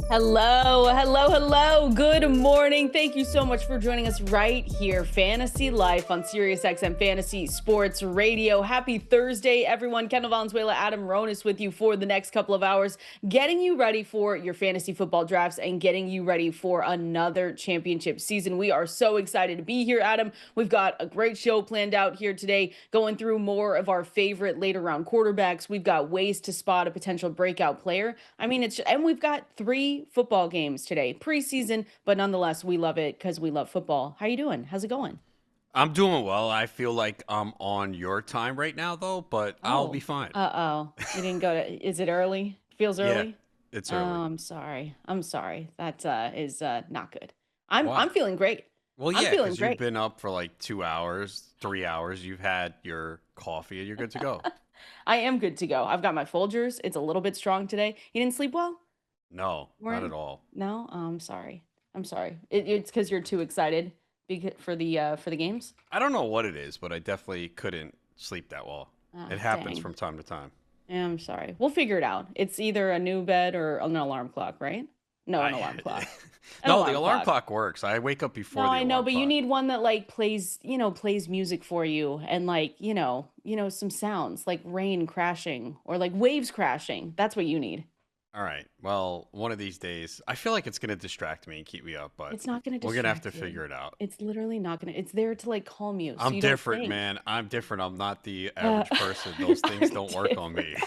Hello, hello, hello. Good morning. Thank you so much for joining us right here, Fantasy Life on Sirius XM Fantasy Sports Radio. Happy Thursday, everyone. Kendall, Valenzuela, Adam, Ronis with you for the next couple of hours, getting you ready for your fantasy football drafts and getting you ready for another championship season. We are so excited to be here, Adam. We've got a great show planned out here today, going through more of our favorite later round quarterbacks. We've got ways to spot a potential breakout player. And we've got 3 football games today, preseason, but nonetheless, we love it because we love football. How you doing? How's it going? I'm doing well. I feel like I'm on your time right now, though, but I'll be Oh, fine. You didn't go to, is it early? Feels Yeah, early? it's Oh, early. I'm sorry. I'm sorry. That is not good. I'm Why? feeling great. Well, I'm yeah, feeling because you've great. been up for like 2 hours, 3 hours. You've had your coffee and you're good to go. I am good to go. I've got my Folgers. It's a little bit strong today. You didn't sleep well? No, not at Weren't? all. No? Oh, I'm sorry. I'm sorry. It's because you're too excited for the games? I don't know what it is, but I definitely couldn't sleep that well. Oh, It happens dang. from time to time. Yeah, I'm sorry. We'll figure it out. It's either a new bed or an alarm clock, right? No, an I alarm clock. An No, the alarm alarm clock. clock works. I wake up No, before the I know, alarm but you clock. need one that like plays music for you and like, some sounds like rain crashing or like waves crashing. That's what you need. All right. Well, one of these days, I feel like it's going to distract me and keep me up, but It's not going to we're going to have to distract you. figure it out. It's literally not going to. It's there to like calm you so I'm you don't different, think. man. I'm different. I'm not the Uh, average person. Those things I'm don't work on different.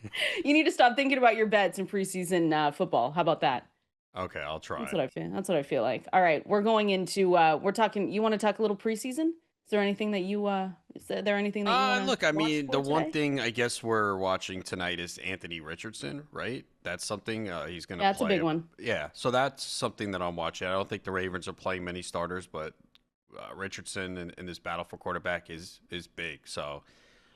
me. You need to stop thinking about your bets in preseason football. How about that? Okay, I'll That's try. what I feel. That's what I feel like. All right, we're going into we're talking you want to talk a little preseason? Is there anything that you want to Look, I watch mean, the for one today? thing I guess we're watching tonight is Anthony Richardson, right? That's something he's going to Yeah, it's a play. big one. Yeah, so that's something that I'm watching. I don't think the Ravens are playing many starters, but Richardson in this battle for quarterback is big. So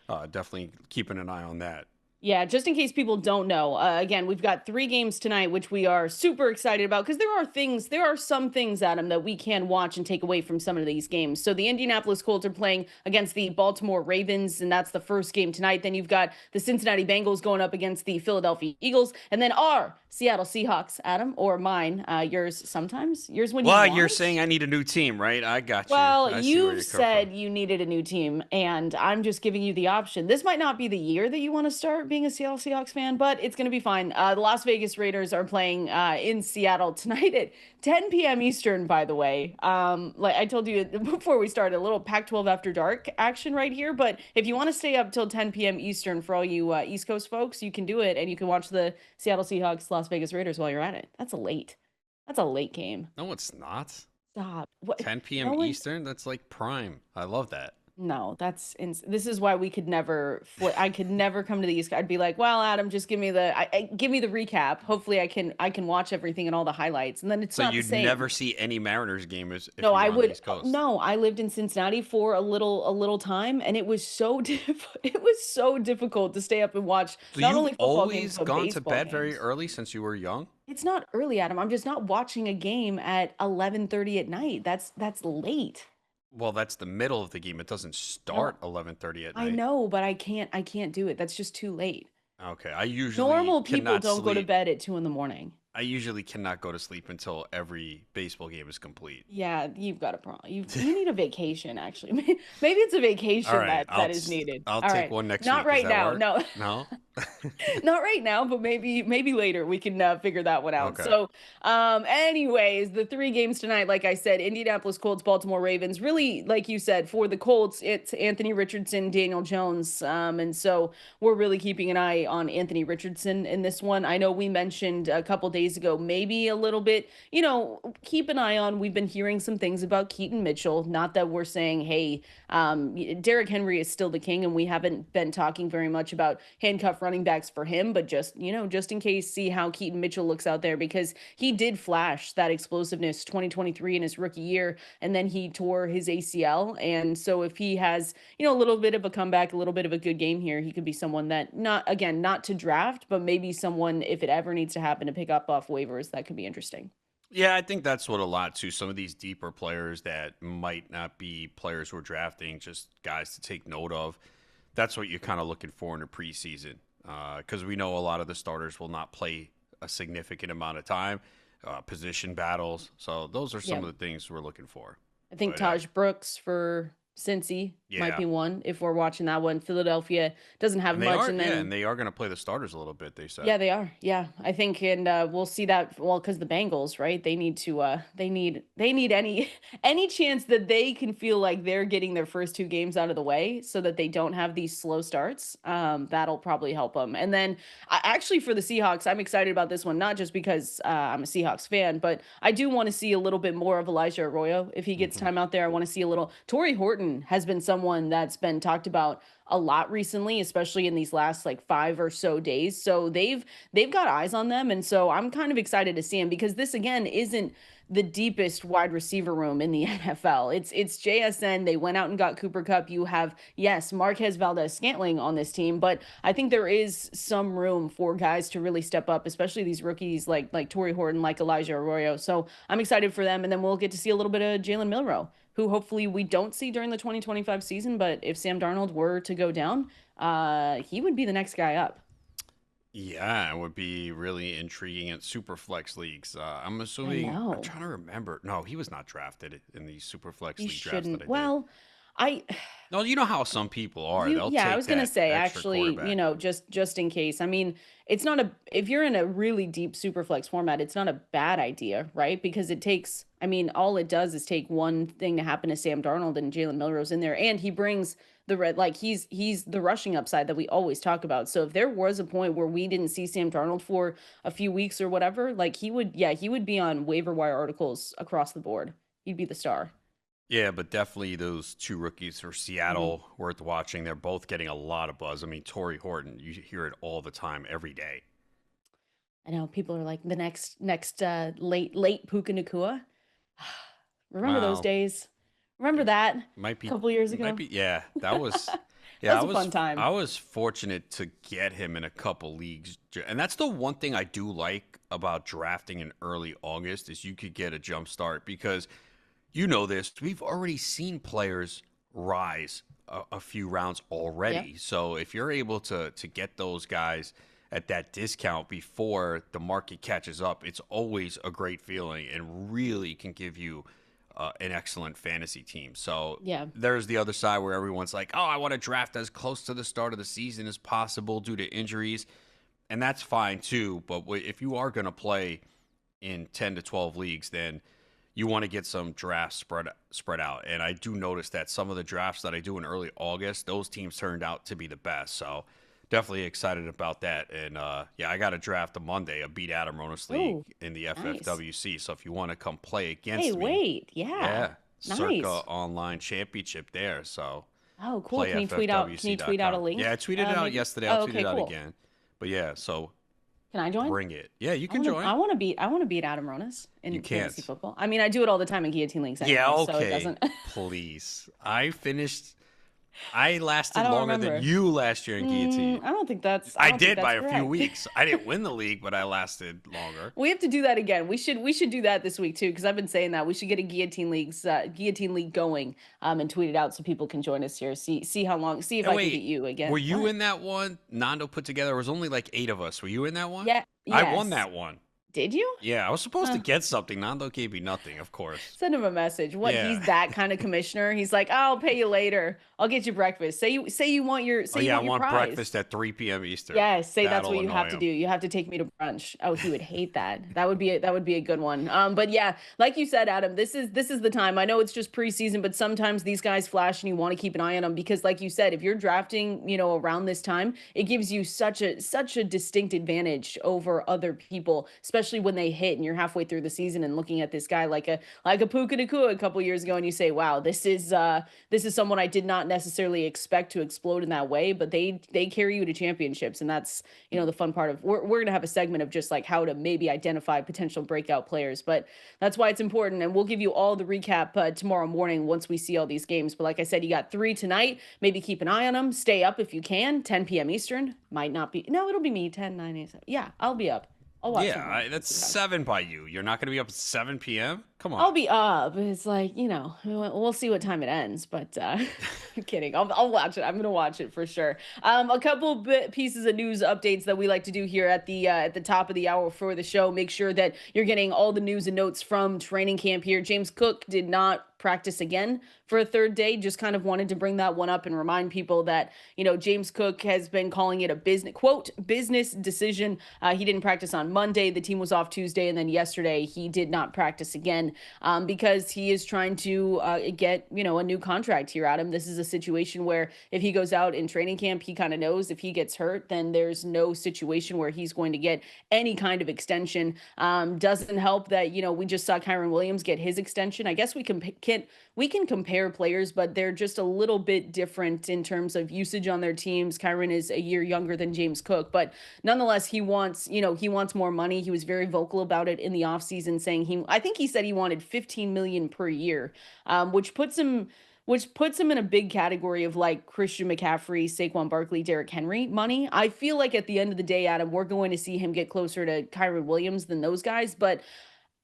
definitely keeping an eye on that. Yeah, just in case people don't know, again, we've got 3 games tonight, which we are super excited about because there are some things, Adam, that we can watch and take away from some of these games. So the Indianapolis Colts are playing against the Baltimore Ravens, and that's the first game tonight. Then you've got the Cincinnati Bengals going up against the Philadelphia Eagles, and then our Seattle Seahawks, Adam, or mine, yours sometimes, yours when you Well, you're want. saying I need a new team, right? I got you. Well, I see where you've you come from. said you needed a new team, and I'm just giving you the option. This might not be the year that you want to start being a Seattle Seahawks fan, but it's going to be fine. The Las Vegas Raiders are playing in Seattle tonight at 10 p.m. Eastern, by the way. Like I told you before we started, a little Pac-12 after dark action right here. But if you want to stay up till 10 p.m. Eastern for all you East Coast folks, you can do it, and you can watch the Seattle Seahawks Las Vegas Raiders while you're at it. That's a late. That's a late game. No, it's not. Stop. What? 10 p.m. No one. Eastern. That's like prime. I love that. No, this is why we could never I could never come to the East. I'd be like, well, Adam, just give me give me the recap. Hopefully I can watch everything and all the highlights. And then it's So not the you'd same. never see any Mariners game if No, you I were on the would East Coast. no, I lived in Cincinnati for a little time and it was so it was so difficult to stay up and watch So not you've only football games always but gone to baseball bed very games. early since you were young? It's not early, Adam. I'm just not watching a game at 11:30 at night. That's late. Well, that's the middle of the game. It doesn't No, start 11:30 at I night. know, but I can't do it. That's just too late. Okay, I usually Normal people cannot don't go to sleep. bed at 2 in the morning. I usually cannot go to sleep until every baseball game is complete. Yeah, you've got a problem. You need a vacation, actually. Maybe it's a All vacation right, that is needed. I'll All take right, one next not week. Does right that now. work? No, No? not right now, but maybe later we can figure that one out. Okay. So, anyways, the 3 games tonight, like I said, Indianapolis Colts, Baltimore Ravens. Really, like you said, for the Colts, it's Anthony Richardson, Daniel Jones, and so we're really keeping an eye on Anthony Richardson in this one. I know we mentioned a couple days ago, maybe a little bit, keep an eye on. We've been hearing some things about Keaton Mitchell. Not that we're saying, hey, Derrick Henry is still the king, and we haven't been talking very much about handcuff running backs for him, but just in case, see how Keaton Mitchell looks out there because he did flash that explosiveness 2023 in his rookie year, and then he tore his ACL. And so if he has, a little bit of a comeback, a little bit of a good game here, he could be someone that not to draft, but maybe someone if it ever needs to happen to pick up off waivers, that could be interesting. Yeah, I think that's what a lot too. Some of these deeper players that might not be players who are drafting, just guys to take note of. That's what you're kind of looking for in the preseason, because we know a lot of the starters will not play a significant amount of time, position battles. So those are some Yeah. of the things we're looking for. I think But Taj Brooks for Cincy might yeah, be one if we're watching that one. Philadelphia doesn't have and they much, are and yeah, then and they are going to play the starters a little bit. They said. yeah, they are. Yeah, I think, and we'll see that. Well, because the Bengals, right? They need to. They need any any chance that they can feel like they're getting their first two games out of the way, so that they don't have these slow starts. That'll probably help them. And then, actually, for the Seahawks, I'm excited about this one, not just because I'm a Seahawks fan, but I do want to see a little bit more of Elijah Arroyo if he gets Hmm. time out there. I want to see a little. Torrey Horton has been someone that's been talked about a lot recently, especially in these last like 5 or so days. So they've got eyes on them, and so I'm kind of excited to see him because this again isn't the deepest wide receiver room in the NFL. It's JSN. They went out and got Cooper Kupp. You have, yes, Marquez Valdez Scantling on this team, but I think there is some room for guys to really step up, especially these rookies like Torrey Horton, like Elijah Arroyo. So I'm excited for them, and then we'll get to see a little bit of Jalen Milroe, who hopefully we don't see during the 2025 season. But if Sam Darnold were to go down, he would be the next guy up. Yeah, it would be really intriguing in super flex leagues. I'm I assuming I'm know. trying to remember. No, he was not drafted in these super flex He league drafts that shouldn't. I did. Well, I No, you know how some people are. you They'll yeah, I take was gonna that say extra actually, quarterback. just in case. I mean, it's not a if you're in a really deep super flex format, it's not a bad idea, right? Because it takes, I mean, all it does is take one thing to happen to Sam Darnold and Jalen Milroe's in there, and he brings the red like he's the rushing upside that we always talk about. So if there was a point where we didn't see Sam Darnold for a few weeks or whatever, like he would be on waiver wire articles across the board. He'd be the star. Yeah, but definitely those two rookies for Mhm. Seattle worth watching. They're both getting a lot of buzz. I mean, Torrey Horton, you hear it all the time, every day. I know people are like the next late Puka Nakua. Remember those Well, days? Remember it that a might be, couple years might ago? be. Yeah, that was. That Yeah, was a fun I time. was fortunate to get him in a couple leagues, and that's the one thing I do like about drafting in early August is you could get a jump start because you know this. We've already seen players rise a few rounds Yep. already. So if you're able to get those guys at that discount before the market catches up, it's always a great feeling and really can give you an excellent fantasy team. So Yeah. there's the other side where everyone's like, "Oh, I want to draft as close to the start of the season as possible due to injuries," and that's fine too. But if you are going to play in 10 to 12 leagues, then you want to get some drafts spread out. And I do notice that some of the drafts that I do in early August, those teams turned out to be the best. So definitely excited about that. And yeah, I got a draft on Monday, a Beat Adam Ronis League Oh, in the nice. FFWC. So if you want to come play Hey, against me, wait. Yeah. yeah, Circa Nice. Online Championship there. So Oh, cool. Can you tweet out a playffwc.com. Yeah, I link? tweeted it out Maybe. yesterday. I'll Oh, tweet okay, it out cool. again. But yeah, so Can I join? bring it. Yeah, you I can want to. join. I want to beat Adam Ronis You in fantasy can't. football. I mean, I do it all the time in guillotine leagues Yeah, anyway, so it okay. doesn't. Please. I I lasted don't longer than remember. you last year in guillotine. I don't think that's. I I don't think did by that's a few correct. weeks. I didn't win the league, but I lasted longer. We have to do that again. We should do that this week too, because I've been saying that we should get a guillotine league going, and tweet it out so people can join us here. See how long. See if And I can beat wait, you again. were you What? in that one? Nando put together. There was only like 8 of us. Were you in that one? Yeah. I won Yes. that one. Did you? Yeah, I was supposed to Huh. get something. Nando gave me nothing, of course. Send him a message. What? He's Yeah. that kind of commissioner. He's like, I'll pay you later. I'll get you breakfast. Say you want your Oh yeah, I want prize. breakfast at 3 p.m. Eastern. Yes, say that's That'll what you annoy have to him. do. You have to take me to brunch. Oh, he would hate that. That would be a good one. But yeah, like you said, Adam, this is the time. I know it's just preseason, but sometimes these guys flash and you want to keep an eye on them because, like you said, if you're drafting, around this time, it gives you such a distinct advantage over other people, especially when they hit and you're halfway through the season and looking at this guy like a Puka Nakua a couple years ago, and you say, wow, this is someone I did not necessarily expect to explode in that way, but they carry you to championships, and that's the fun part of we're gonna have a segment of just like how to maybe identify potential breakout players, but that's why it's important, and we'll give you all the recap tomorrow morning once we see all these games. But like I said, you got three tonight. Maybe keep an eye on them. Stay up if you can. 10 p.m. Eastern. Might not be. No, it'll be me. 10, 9, 8. Yeah, I'll be up. I'll watch Yeah, something. that's See how- 7 by you. You're not going to be up at 7 p.m.? Come on. I'll be up. It's like, we'll see what time it ends, but I'm kidding. I'll watch it. I'm gonna watch it for sure. A couple pieces of news updates that we like to do here at the top of the hour for the show. Make sure that you're getting all the news and notes from training camp here. James Cook did not practice again for a third day. Just kind of wanted to bring that one up and remind people that, James Cook has been calling it a business decision. He didn't practice on Monday. The team was off Tuesday, and then yesterday he did not practice again, because he is trying to get, a new contract here at him. This is a situation where if he goes out in training camp, he kind of knows if he gets hurt, then there's no situation where he's going to get any kind of extension. Doesn't help that, we just saw Kyren Williams get his extension. I guess we can compare players, but they're just a little bit different in terms of usage on their teams. Kyren is a year younger than James Cook, but nonetheless, he wants more money. He was very vocal about it in the offseason, saying I think he said he wanted 15 million per year, which puts him in a big category of like Christian McCaffrey, Saquon Barkley, Derrick Henry money. I feel like at the end of the day, Adam, we're going to see him get closer to Kyren Williams than those guys, but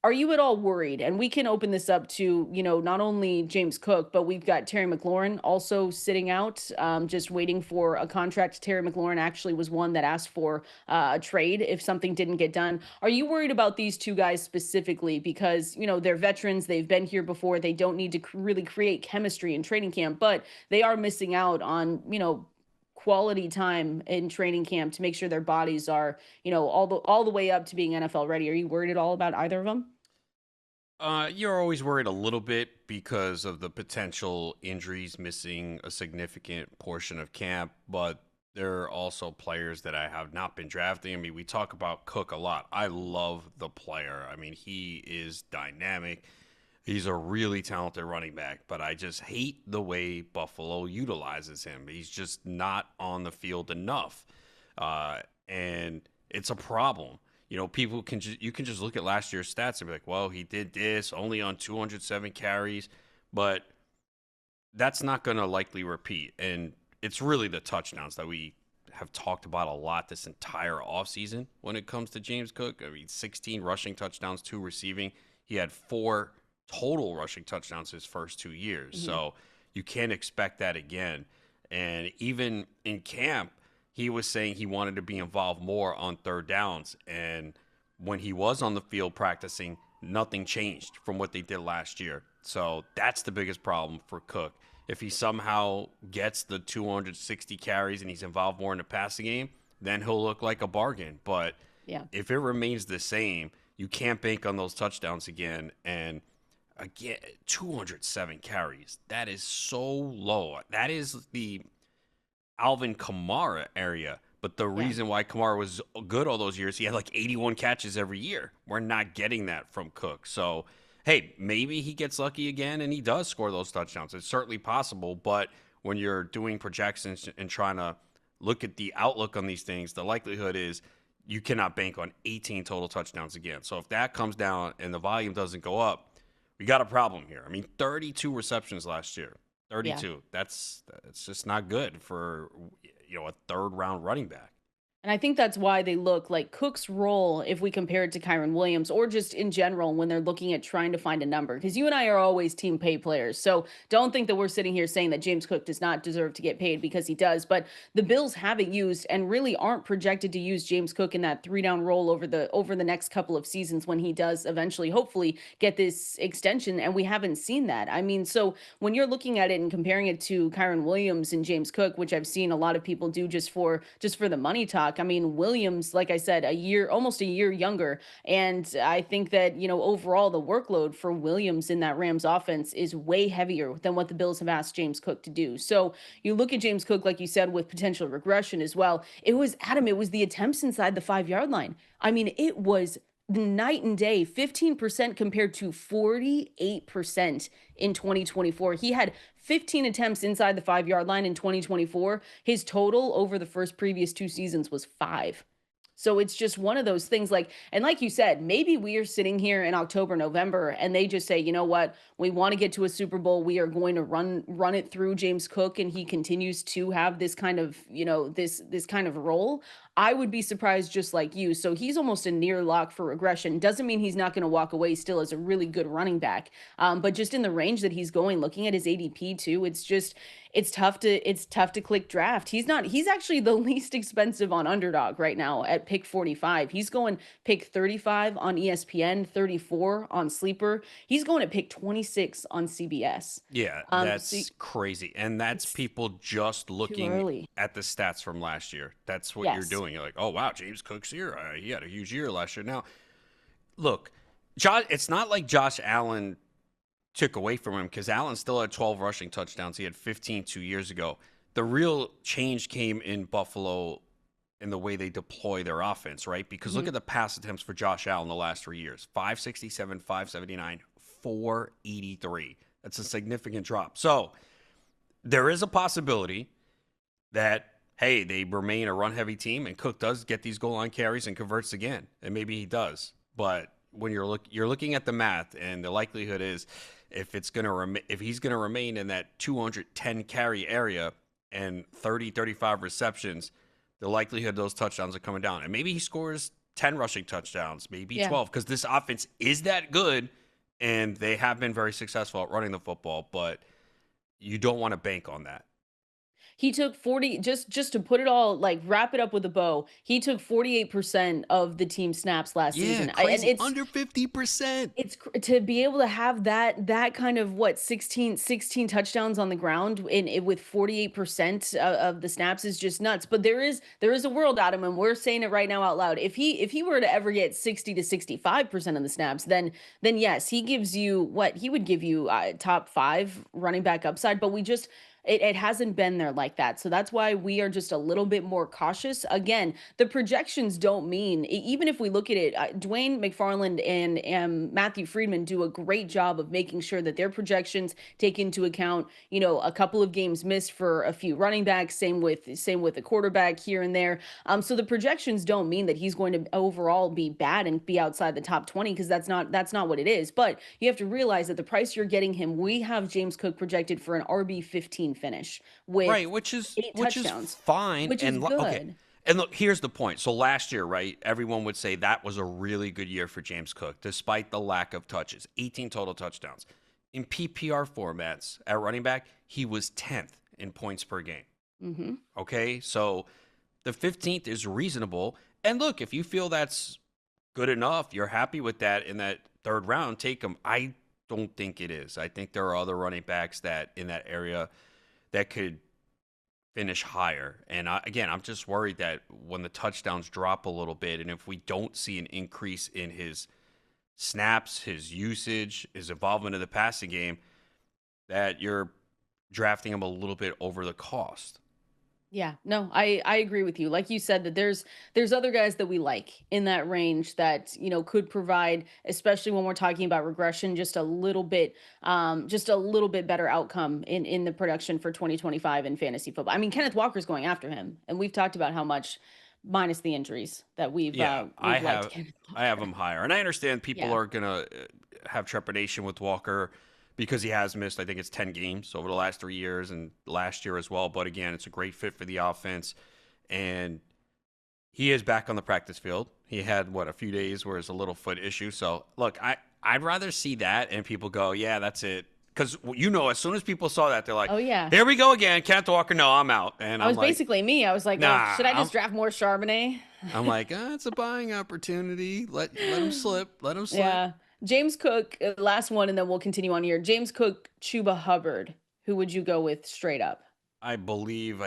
are you at all worried? And we can open this up to, not only James Cook, but we've got Terry McLaurin also sitting out, just waiting for a contract. Terry McLaurin actually was one that asked for a trade if something didn't get done. Are you worried about these two guys specifically? Because, they're veterans. They've been here before. They don't need to really create chemistry in training camp, but they are missing out on, quality time in training camp to make sure their bodies are, all the way up to being NFL ready. Are you worried at all about either of them? You're always worried a little bit because of the potential injuries missing a significant portion of camp, but there are also players that I have not been drafting. I mean, we talk about Cook a lot. I love the player. I mean, he is dynamic. He's a really talented running back, but I just hate the way Buffalo utilizes him. He's just not on the field enough. And it's a problem. People you can just look at last year's stats and be like, well, he did this only on 207 carries, but that's not going to likely repeat. And it's really the touchdowns that we have talked about a lot this entire offseason when it comes to James Cook. I mean, 16 rushing touchdowns, 2 receiving. He had 4 total rushing touchdowns his first 2 years. Mhm. So you can't expect that again. And even in camp, he was saying he wanted to be involved more on third downs. And when he was on the field practicing, nothing changed from what they did last year. So that's the biggest problem for Cook. If he somehow gets the 260 carries and he's involved more in the passing game, then he'll look like a bargain. But Yeah. if it remains the same, you can't bank on those touchdowns again. And again, 207 carries. That is so low. That is the Alvin Kamara area. But the Yeah. reason why Kamara was good all those years, he had like 81 catches every year. We're not getting that from Cook. So, hey, maybe he gets lucky again and he does score those touchdowns. It's certainly possible. But when you're doing projections and trying to look at the outlook on these things, the likelihood is you cannot bank on 18 total touchdowns again. So if that comes down and the volume doesn't go up, we got a problem here. I mean, 32 receptions last year. Yeah. 32. That's just not good for a third round running back. And I think that's why they look like Cook's role, if we compare it to Kyren Williams or just in general when they're looking at trying to find a number, because you and I are always team pay players. So don't think that we're sitting here saying that James Cook does not deserve to get paid, because he does. But the Bills haven't used and really aren't projected to use James Cook in that 3-down role over the next couple of seasons when he does eventually, hopefully, get this extension. And we haven't seen that. I mean, so when you're looking at it and comparing it to Kyren Williams and James Cook, which I've seen a lot of people do just for the money talk. I mean, Williams, like I said, almost a year younger. And I think that, overall the workload for Williams in that Rams offense is way heavier than what the Bills have asked James Cook to do. So you look at James Cook, like you said, with potential regression as well. It was the attempts inside the 5-yard line. I mean, it was night and day, 15% compared to 48% in 2024. He had 15 attempts inside the 5-yard line in 2024. His total over the previous 2 seasons was 5. So it's just one of those things, and like you said, maybe we are sitting here in October, November, and they just say, you know what, we want to get to a Super Bowl. We are going to run it through James Cook, and he continues to have this kind of, this kind of role. I would be surprised just like you. So he's almost a near lock for regression. Doesn't mean he's not going to walk away still as a really good running back. But just in the range that he's going, looking at his ADP too, it's tough to click draft. He's actually the least expensive on Underdog right now at pick 45. He's going pick 35 on ESPN, 34 on Sleeper. He's going at pick 26 on CBS. Yeah, So that's crazy. And that's it's people just too looking early. at the stats from last year. That's what you're Yes. doing. You're like, oh, wow, James Cook's here. He had a huge year last year. Now, look, Josh, it's not like Josh Allen took away from him because Allen still had 12 rushing touchdowns. He had 15 2 years ago. The real change came in Buffalo in the way they deploy their offense, right? Because look Mhm. at the pass attempts for Josh Allen the last 3 years: 567, 579, 483. That's a significant drop. So there is a possibility that, hey, they remain a run heavy team and Cook does get these goal line carries and converts again. And maybe he does. But when you're looking at the math, and the likelihood is if he's going to remain in that 210 carry area and 35 receptions, the likelihood those touchdowns are coming down. And maybe he scores 10 rushing touchdowns, maybe Yeah. 12, because this offense is that good and they have been very successful at running the football, but you don't want to bank on that. He took 40, just to put it all, like, wrap it up with a bow. He took 48% of the team snaps last Yeah, season. And crazy. Under 50%. to be able to have that kind of what 16 touchdowns on the ground with 48% of the snaps is just nuts. But there is a world, Adam, and we're saying it right now out loud. If he were to ever get 60 to 65% of the snaps, then yes, he gives you what he would give you, top 5 running back upside. But it hasn't been there like that. So that's why we are just a little bit more cautious. Again, the projections don't mean, even if we look at it, Dwayne McFarland and Matthew Friedman do a great job of making sure that their projections take into account, a couple of games missed for a few running backs, same with the quarterback here and there. So the projections don't mean that he's going to overall be bad and be outside the top 20, because that's not what it is. But you have to realize that the price you're getting him, we have James Cook projected for an RB 15 finish with Right, which is 8 touchdowns, fine. which is Okay. good. And look, here's the point. So last year, right, everyone would say that was a really good year for James Cook, despite the lack of touches. 18 total touchdowns. In PPR formats at running back, he was 10th in points per game. Hmm. Okay? So the 15th is reasonable. And look, if you feel that's good enough, you're happy with that in that third round, take him. I don't think it is. I think there are other running backs that in that area that could finish higher. And again, I'm just worried that when the touchdowns drop a little bit, and if we don't see an increase in his snaps, his usage, his involvement in the passing game, that you're drafting him a little bit over the cost. Yeah, no, I agree with you. Like you said, that there's other guys that we like in that range that could provide, especially when we're talking about regression, just a little bit better outcome in the production for 2025 in fantasy football. I mean, Kenneth Walker's going after him, and we've talked about how much, minus the injuries, that we've Yeah, we've liked Kenneth I have Walker. him higher. And I understand people Yeah. are going to have trepidation with Walker because he has missed, I think it's 10 games over the last 3 years and last year as well. But again, it's a great fit for the offense. And he is back on the practice field. He had, a few days where it's a little foot issue. So, look, I'd rather see that and people go, yeah, that's it. Because, as soon as people saw that, they're like, Oh yeah. here we go again. Kenneth Walker, no, I'm out. And I I'm was like, basically me. I was like, oh, nah, should I just draft more Charbonnet? it's a buying opportunity. Let him slip. Let him slip. Yeah. James Cook, last one, and then we'll continue on here. James Cook, Chuba Hubbard. Who would you go with straight up? I believe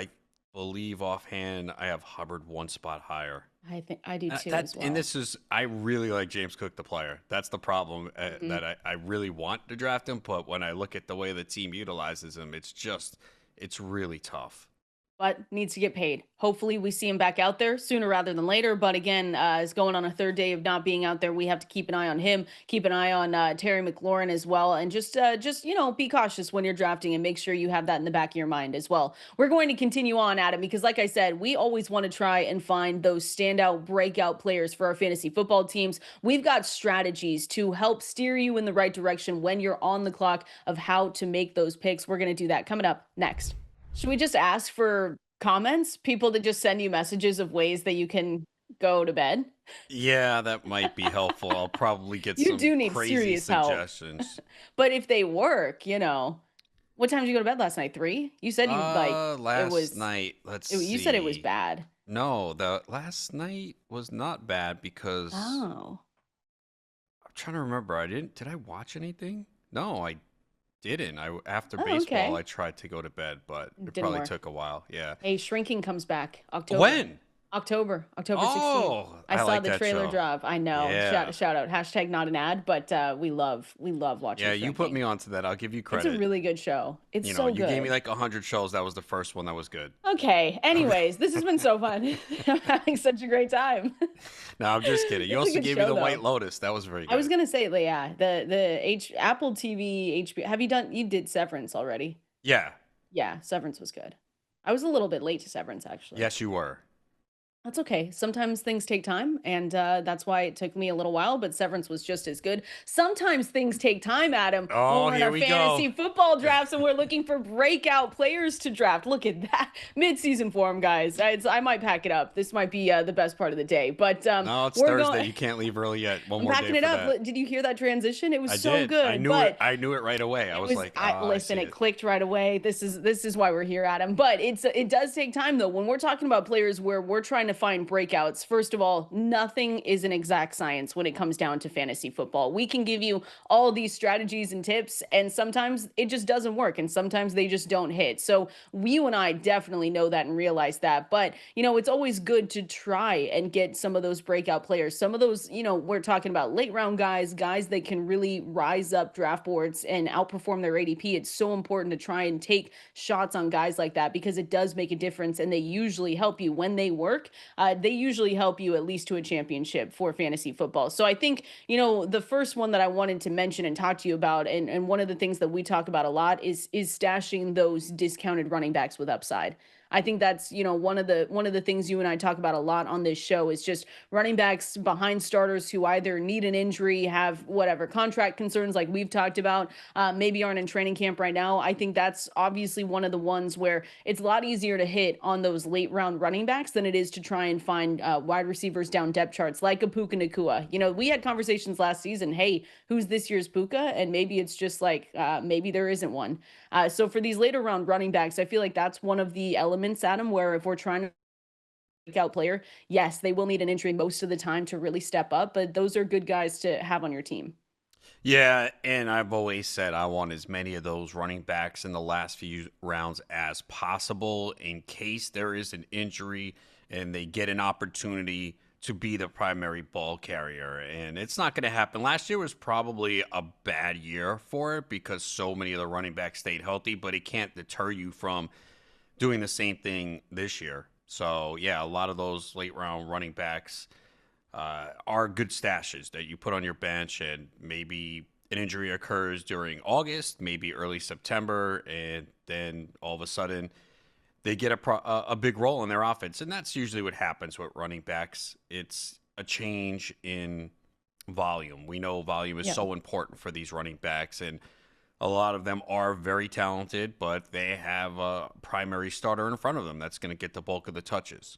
offhand, I have Hubbard one spot higher. I think I do too That as and well. this is I really like James Cook the player. That's the problem, Mhm. that I really want to draft him, but when I look at the way the team utilizes him, it's really tough. But needs to get paid. Hopefully, we see him back out there sooner rather than later. But again, is going on a third day of not being out there. We have to keep an eye on him, keep an eye on Terry McLaurin as well, and just be cautious when you're drafting and make sure you have that in the back of your mind as well. We're going to continue on, Adam, because like I said, we always want to try and find those standout breakout players for our fantasy football teams. We've got strategies to help steer you in the right direction when you're on the clock of how to make those picks. We're going to do that coming up next. Should we just ask for comments? People that just send you messages of ways that you can go to bed? Yeah, that might be helpful. I'll probably get You some do need crazy serious help. suggestions. But if they work, what time did you go to bed last night? 3? You said you like it Last was night, let's you said it was see. bad. No, the last night was not bad because Oh. I'm trying to remember. Did I watch anything? No, I didn't. After Oh, baseball, okay. I tried to go to bed, but it Didn't probably work. took a while. Yeah. Hey, Shrinking comes back October. When? October 16th. Oh, I I saw like the that trailer show. drop. I know. Yeah. Shout out. Hashtag not an ad, but we love watching Yeah, you put Shrinking. me onto that. I'll give you It's a credit. really good show. It's so You gave me good. like 100 shows. That was the first one that was good. Okay. Okay. Anyways, this has been so fun. I'm having such a great time. No, I'm just kidding. You It's a also good gave me show the White though. Lotus. That was very I was good. gonna say, yeah, Apple TV, HBO. You did Severance already? Yeah. Yeah, Severance was good. I was a little bit late to Severance, actually. Yes, you were. That's okay. Sometimes things take time, and that's why it took me a little while, but Severance was just as good. Sometimes things take time, Adam, when Oh, we're in here our we go. fantasy football drafts and we're looking for breakout players to draft. Look at that. Mid-season form, guys. I might pack it up. This might be the best part of the day, but No, it's we're Thursday. going. You can't leave early yet. One I'm more day packing it for up. that. Did you hear that transition? It was I so did. I good, knew it. but I knew it right away. I it was was like, I I listen, see it it. clicked right away. This is why we're here, Adam. But it does take time though. When we're talking about players where we're trying to find breakouts, first of all, nothing is an exact science when it comes down to fantasy football. We can give you all these strategies and tips, and sometimes it just doesn't work, and sometimes they just don't hit. So you and I definitely know that and realize that. But it's always good to try and get some of those breakout players. Some of those, we're talking about late round guys that can really rise up draft boards and outperform their ADP. It's so important to try and take shots on guys like that because it does make a difference, and they usually help you when they work. They usually help you at least to a championship for fantasy football. So I think, the first one that I wanted to mention and talk to you about, and one of the things that we talk about a lot is stashing those discounted running backs with upside. I think that's, one of the things you and I talk about a lot on this show is just running backs behind starters who either need an injury, have whatever contract concerns like we've talked about, maybe aren't in training camp right now. I think that's obviously one of the ones where it's a lot easier to hit on those late round running backs than it is to try and find wide receivers down depth charts like a Puka Nakua. We had conversations last season. Hey, who's this year's Puka? And maybe it's just like maybe there isn't one. So for these later round running backs, I feel like that's one of the elements, Adam, where if we're trying to breakout player, yes, they will need an injury most of the time to really step up, but those are good guys to have on your team. Yeah, and I've always said I want as many of those running backs in the last few rounds as possible in case there is an injury and they get an opportunity to be the primary ball carrier. And it's not going to happen. Last year was probably a bad year for it because so many of the running backs stayed healthy, but it can't deter you from doing the same thing this year. So, yeah, a lot of those late round running backs are good stashes that you put on your bench, and maybe an injury occurs during August, maybe early September, and then all of a sudden they get a big role in their offense. And that's usually what happens with running backs. It's a change in volume. We know volume is Yeah. so important for these running backs, and a lot of them are very talented, but they have a primary starter in front of them that's going to get the bulk of the touches.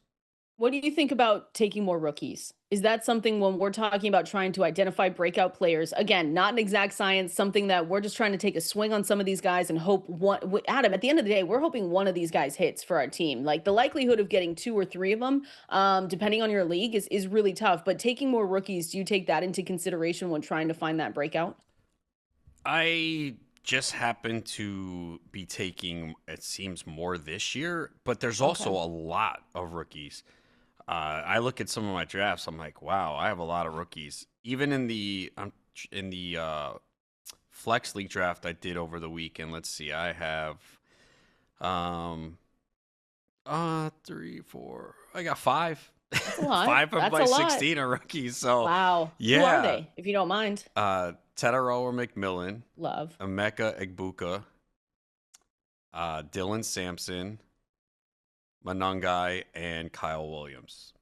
What do you think about taking more rookies? Is that something when we're talking about trying to identify breakout players? Again, not an exact science, something that we're just trying to take a swing on some of these guys and hope Adam, at the end of the day, we're hoping one of these guys hits for our team. Like the likelihood of getting two or three of them, depending on your league, is really tough. But taking more rookies, do you take that into consideration when trying to find that breakout? I just happen to be taking, it seems, more this year, but there's also Okay. a lot of rookies. I look at some of my drafts. I'm like, wow, I have a lot of rookies. Even in the flex league draft I did over the weekend. Let's see, I have um 3, 4. I got five. That's a lot. Five of That's my a lot. 16 are rookies. So Wow. Who are yeah, they, if you don't mind? Tetairoa McMillan, Love. Emeka Egbuka, Dylan Sampson, Manungai, and Kyle Williams.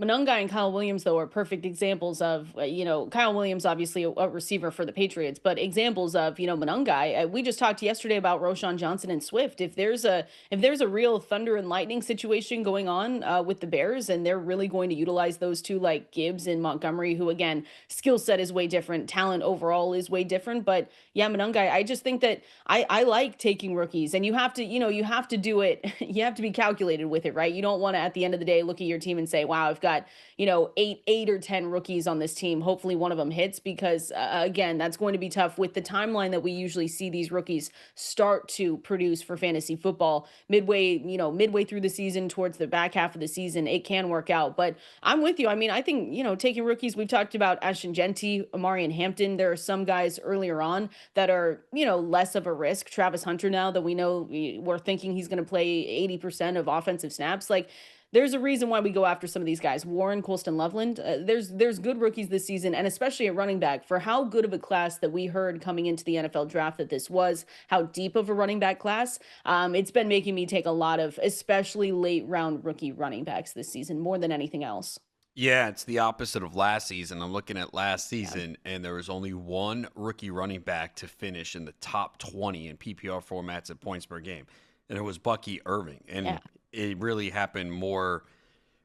Monangai and Kyle Williams, though, are perfect examples of, Kyle Williams, obviously a receiver for the Patriots, but examples of, Monangai. We just talked yesterday about Roshan Johnson and Swift. If there's a real thunder and lightning situation going on with the Bears, and they're really going to utilize those two like Gibbs and Montgomery, who again, skill set is way different, talent overall is way different. But yeah, Monangai, I just think that I like taking rookies, and you have to do it. You have to be calculated with it, right? You don't want to at the end of the day look at your team and say, wow, I've got, eight or 10 rookies on this team. Hopefully one of them hits, because again, that's going to be tough with the timeline that we usually see these rookies start to produce for fantasy football midway through the season towards the back half of the season. It can work out, but I'm with you. I mean, I think, taking rookies, we've talked about Ashton Genty, Amarian Hampton. There are some guys earlier on that are, less of a risk. Travis Hunter, now that we know, we're thinking he's going to play 80% of offensive snaps. Like, there's a reason why we go after some of these guys. Warren, Colston Loveland. There's good rookies this season, and especially at running back, for how good of a class that we heard coming into the NFL draft that this was, how deep of a running back class. It's been making me take a lot of, especially late round rookie running backs this season, more than anything else. Yeah, it's the opposite of last season. I'm looking at last Yeah. season, and there was only one rookie running back to finish in the top 20 in PPR formats at points per game, and it was Bucky Irving. Yeah. And it really happened more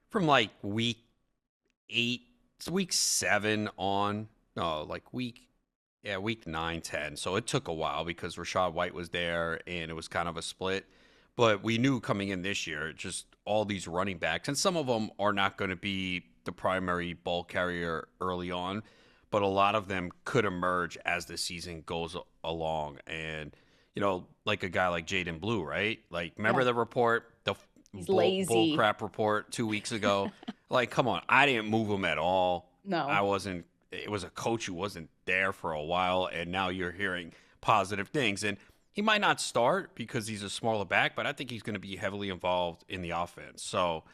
from like week 8, week 7 on. No, like week 9, 10. So it took a while because Rashad White was there, and it was kind of a split. But we knew coming in this year, just all these running backs, and some of them are not going to be the primary ball carrier early on, but a lot of them could emerge as the season goes along. And, like a guy like Jaden Blue, right? Like, remember Yeah. the report, the He's bull lazy. crap report 2 weeks ago? Like, come on. I didn't move him at all. No. It was a coach who wasn't there for a while, and now you're hearing positive things. And he might not start because he's a smaller back, but I think he's going to be heavily involved in the offense. So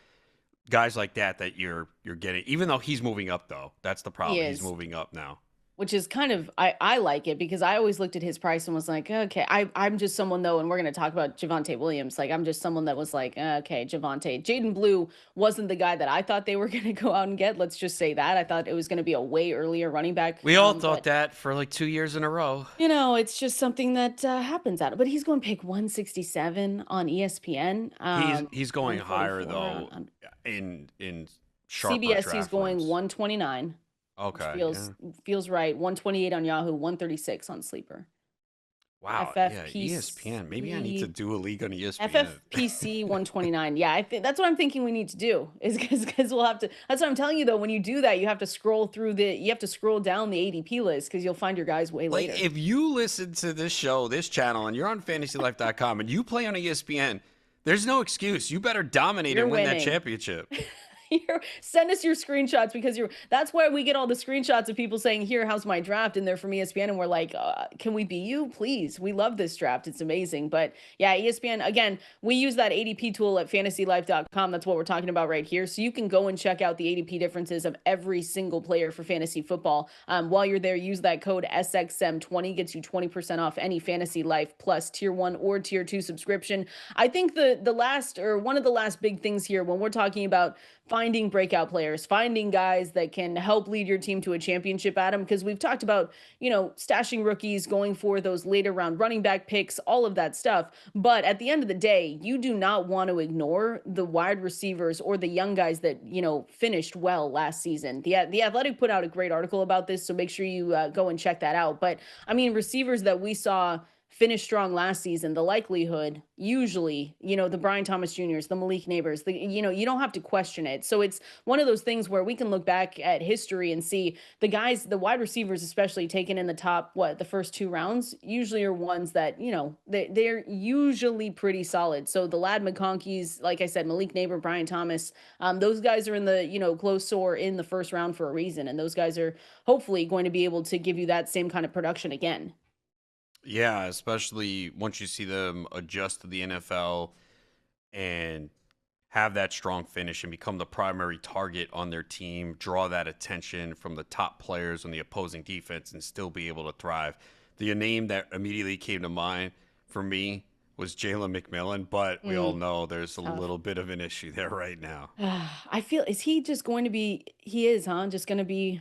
guys like that you're getting, even though he's moving up, though, that's the He problem. He's is. moving up now. Which is kind of, I like it, because I always looked at his price and was like, okay, I'm just someone, though, and we're going to talk about Javonte Williams. Like, I'm just someone that was like, okay, Javonte. Jaden Blue wasn't the guy that I thought they were going to go out and get. Let's just say that. I thought it was going to be a way earlier running back. We all thought But that for like 2 years in a row. it's just something that happens out. But he's going pick 167 on ESPN. He's going higher 144 though on in sharper CBS. He's draft going rooms. 129, which Okay, feels yeah. feels right. 128 on Yahoo, 136 on Sleeper. Wow, yeah, ESPN. Maybe I need to FFPC do a league on ESPN. FFPC 129. Yeah, I think that's what I'm thinking we need to do, is because we'll have to. That's what I'm telling you, though. When you do that, you have to scroll down the ADP list, because you'll find your guys way Like, later. if you listen to this show, this channel, and you're on fantasylife.com and you play on ESPN, there's no excuse. You better dominate You're and win that winning. championship. Send us your screenshots, because that's why we get all the screenshots of people saying, here, how's my draft, and they're from ESPN, and we're like, can we be you, please? We love this draft. It's amazing. But yeah, ESPN, again, we use that ADP tool at fantasylife.com. That's what we're talking about right here. So you can go and check out the ADP differences of every single player for fantasy football. While you're there, use that code SXM20, gets you 20% off any Fantasy Life Plus tier 1 or tier 2 subscription. I think one of the last big things here, when we're talking about finding breakout players, finding guys that can help lead your team to a championship, Adam, because we've talked about, stashing rookies, going for those later round running back picks, all of that stuff. But at the end of the day, you do not want to ignore the wide receivers or the young guys that, finished well last season. The Athletic put out a great article about this, so make sure you go and check that out. But I mean, receivers that we saw finished strong last season, the likelihood, usually, the Brian Thomas Juniors, the Malik Neighbors, you don't have to question it. So it's one of those things where we can look back at history and see the guys, the wide receivers, especially taken in the top, the first 2 rounds, usually are ones that, they're usually pretty solid. So the Lad McConkeys, like I said, Malik Neighbor, Brian Thomas, those guys are in the, close or in the first round for a reason. And those guys are hopefully going to be able to give you that same kind of production again. Yeah, especially once you see them adjust to the NFL and have that strong finish and become the primary target on their team, draw that attention from the top players on the opposing defense, and still be able to thrive. The name that immediately came to mind for me was Jalen McMillan, but we all Mm, know there's it's a tough. little bit of an issue there right now. I feel is he just going to be he is, huh? Just gonna be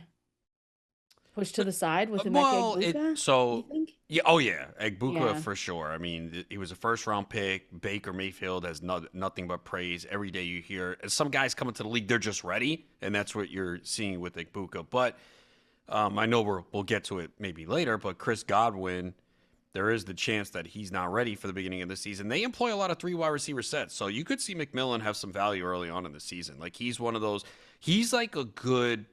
pushed to The- the side with Emeka well, Egbuka, you so think? yeah, oh yeah, Egbuka Yeah. for sure. I mean, he was a first round pick. Baker Mayfield has nothing but praise every day you hear. And some guys coming to the league, they're just ready, and that's what you're seeing with Egbuka. But I know we'll get to it maybe later. But Chris Godwin, there is the chance that he's not ready for the beginning of the season. They employ a lot of 3 wide receiver sets, so you could see McMillan have some value early on in the season. Like he's one of those. He's like a good.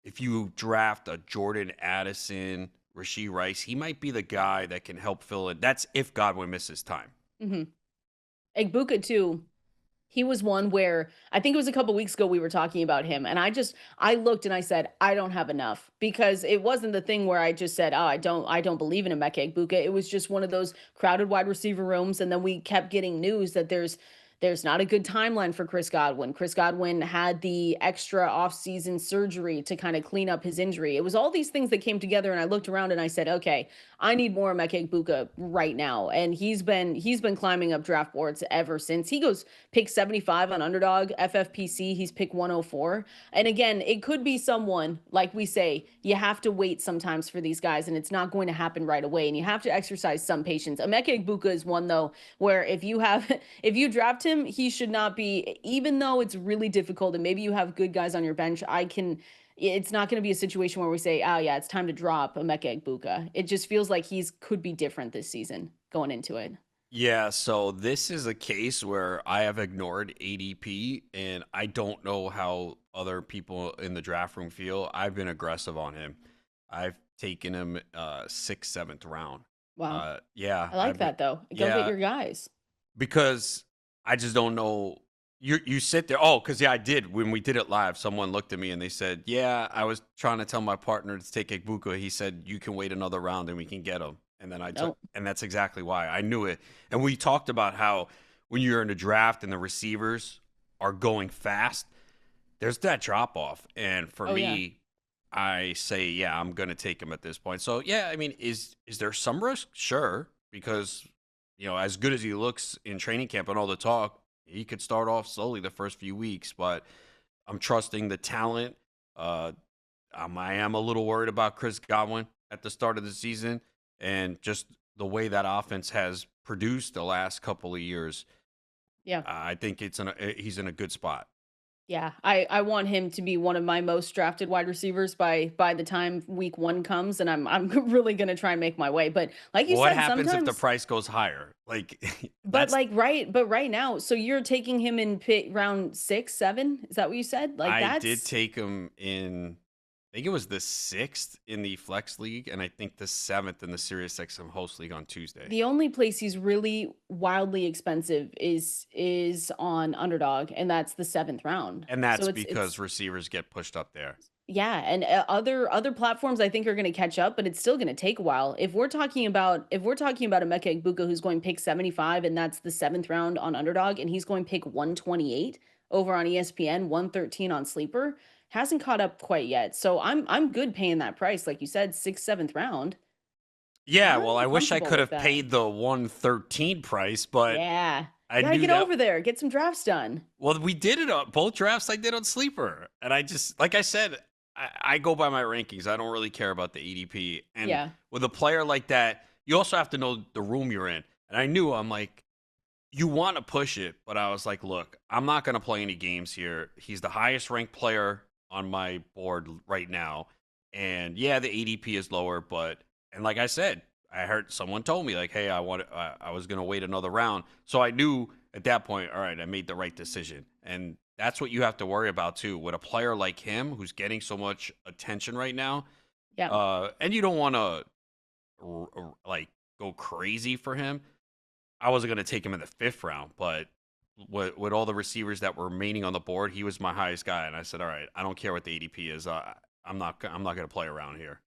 If you draft a Jordan Addison, Rashee Rice, he might be the guy that can help fill it. That's if Godwin misses time. Hmm. Egbuka too. He was one where I think it was a couple weeks ago we were talking about him, and I looked and I said I don't have enough because it wasn't the thing where I just said oh I don't believe in Emeka Egbuka. It was just one of those crowded wide receiver rooms, and then we kept getting news that there's not a good timeline for Chris Godwin. Chris Godwin had the extra offseason surgery to kind of clean up his injury. It was all these things that came together, and I looked around and I said, okay, I need more Emeka Egbuka right now. And he's been climbing up draft boards ever since. He goes pick 75 on Underdog, FFPC, he's pick 104. And again, it could be someone, like we say, you have to wait sometimes for these guys, and it's not going to happen right away. And you have to exercise some patience. Emeka Egbuka is one, though, where if you have, if you draft him, he should not be, even though it's really difficult and maybe you have good guys on your bench, it's not going to be a situation where we say, oh, yeah, it's time to drop Emeka Egbuka. It just feels like he's could be different this season going into it. Yeah, so this is a case where I have ignored ADP, and I don't know how other people in the draft room feel. I've been aggressive on him. I've taken him sixth, seventh round. Wow. Yeah, I like that, though. Go get yeah, your guys. because I just don't know. You sit there. Oh, because yeah, I did when we did it live. Someone looked at me and they said, "Yeah, I was trying to tell my partner to take Egbuka. He said you can wait another round and we can get him." And then I took, No. and that's exactly why I knew it. And we talked about how when you're in a draft and the receivers are going fast, there's that drop off. And for Oh, yeah. me, I say, yeah, I'm gonna take him at this point. So yeah, I mean, is there some risk? Sure, because as good as he looks in training camp and all the talk, he could start off slowly the first few weeks. But I'm trusting the talent. Uh, I am a little worried about Chris Godwin at the start of the season and just the way that offense has produced the last couple of years. Yeah. I think he's in a good spot. Yeah, I want him to be one of my most drafted wide receivers by the time week 1 comes, and I'm really gonna try and make my way. But like you What said, happens if the sometimes price goes higher? Like but that's right now, so you're taking him in round 6, 7? Is that what you said? Like I did that's take him in. I think it was the sixth in the flex league, and I think the seventh in the Sirius XM host league on Tuesday. the only place he's really wildly expensive is on Underdog, and that's the 7th round. And So that's it's because receivers get pushed up there. yeah, and other platforms I think are going to catch up, but it's still going to take a while. If we're talking about a Emeka Egbuka who's going pick 75, and that's the 7th round on Underdog, and he's going pick 128 over on ESPN, 113 on Sleeper, hasn't caught up quite yet. So I'm good paying that price, like you said, 6th, 7th round. Yeah, well, I'm I wish I comfortable could with have that. paid the 113 price, but Yeah, I you got to knew get that. over there, get some drafts done. Well, we did it on both drafts I did on Sleeper. And I just, like I said, I go by my rankings. I don't really care about the ADP. And Yeah, with a player like that, you also have to know the room you're in. And I knew, I'm like, you want to push it, but I was like, look, I'm not going to play any games here. He's the highest ranked player on my board right now. And yeah, the ADP is lower, but, and like I said, I heard someone told me like, hey, I was going to wait another round. So I knew at that point, all right, I made the right decision. And that's what you have to worry about too. With a player like him who's getting so much attention right now, yeah. and you don't want to like go crazy for him. I wasn't going to take him in the fifth round, but with all the receivers that were remaining on the board, he was my highest guy, and I said, "All right, I don't care what the ADP is. I'm not going to play around here."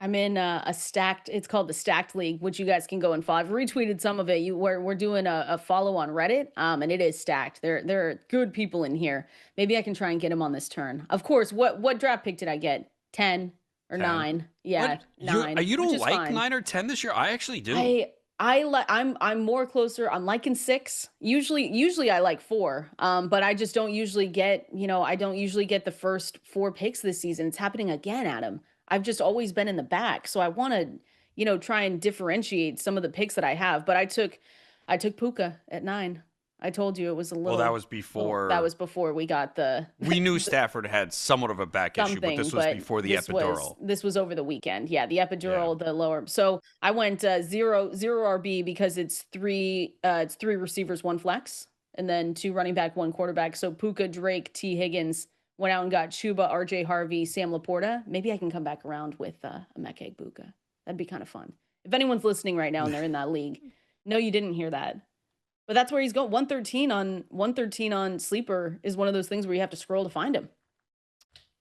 I'm in a stacked. It's called the Stacked League, which you guys can go and follow. I've retweeted some of it. We're doing a follow on Reddit, and it is stacked. There are good people in here. Maybe I can try and get him on this turn. Of course. What draft pick did I get? 10 or 10. 9? What Yeah, you 9, you which don't is like fine. 9 or 10 this year? I actually do. I I'm more closer. I'm liking 6. Usually I like 4. But I just don't usually get, I don't usually get the first 4 picks this season. It's happening again, Adam. I've just always been in the back. So I want to, try and differentiate some of the picks that I have. But I took Puka at 9. I told you it was a Well, that little, was that before was before we got the we knew Stafford had somewhat of a back issue, but something, this was but before the epidural. this was over the weekend. Yeah, the Yeah. epidural, the lower. So I went zero RB because it's 3 receivers, 1 flex, and then 2 running back, 1 quarterback. So Puka, Drake, T Higgins went out and got Chuba, RJ Harvey, Sam Laporta. Maybe I can come back around with a Emeka Egbuka. That'd be kind of fun. If anyone's listening right now and they're in that league, no, you didn't hear that. But that's where he's going. 113 on sleeper is one of those things where you have to scroll to find him.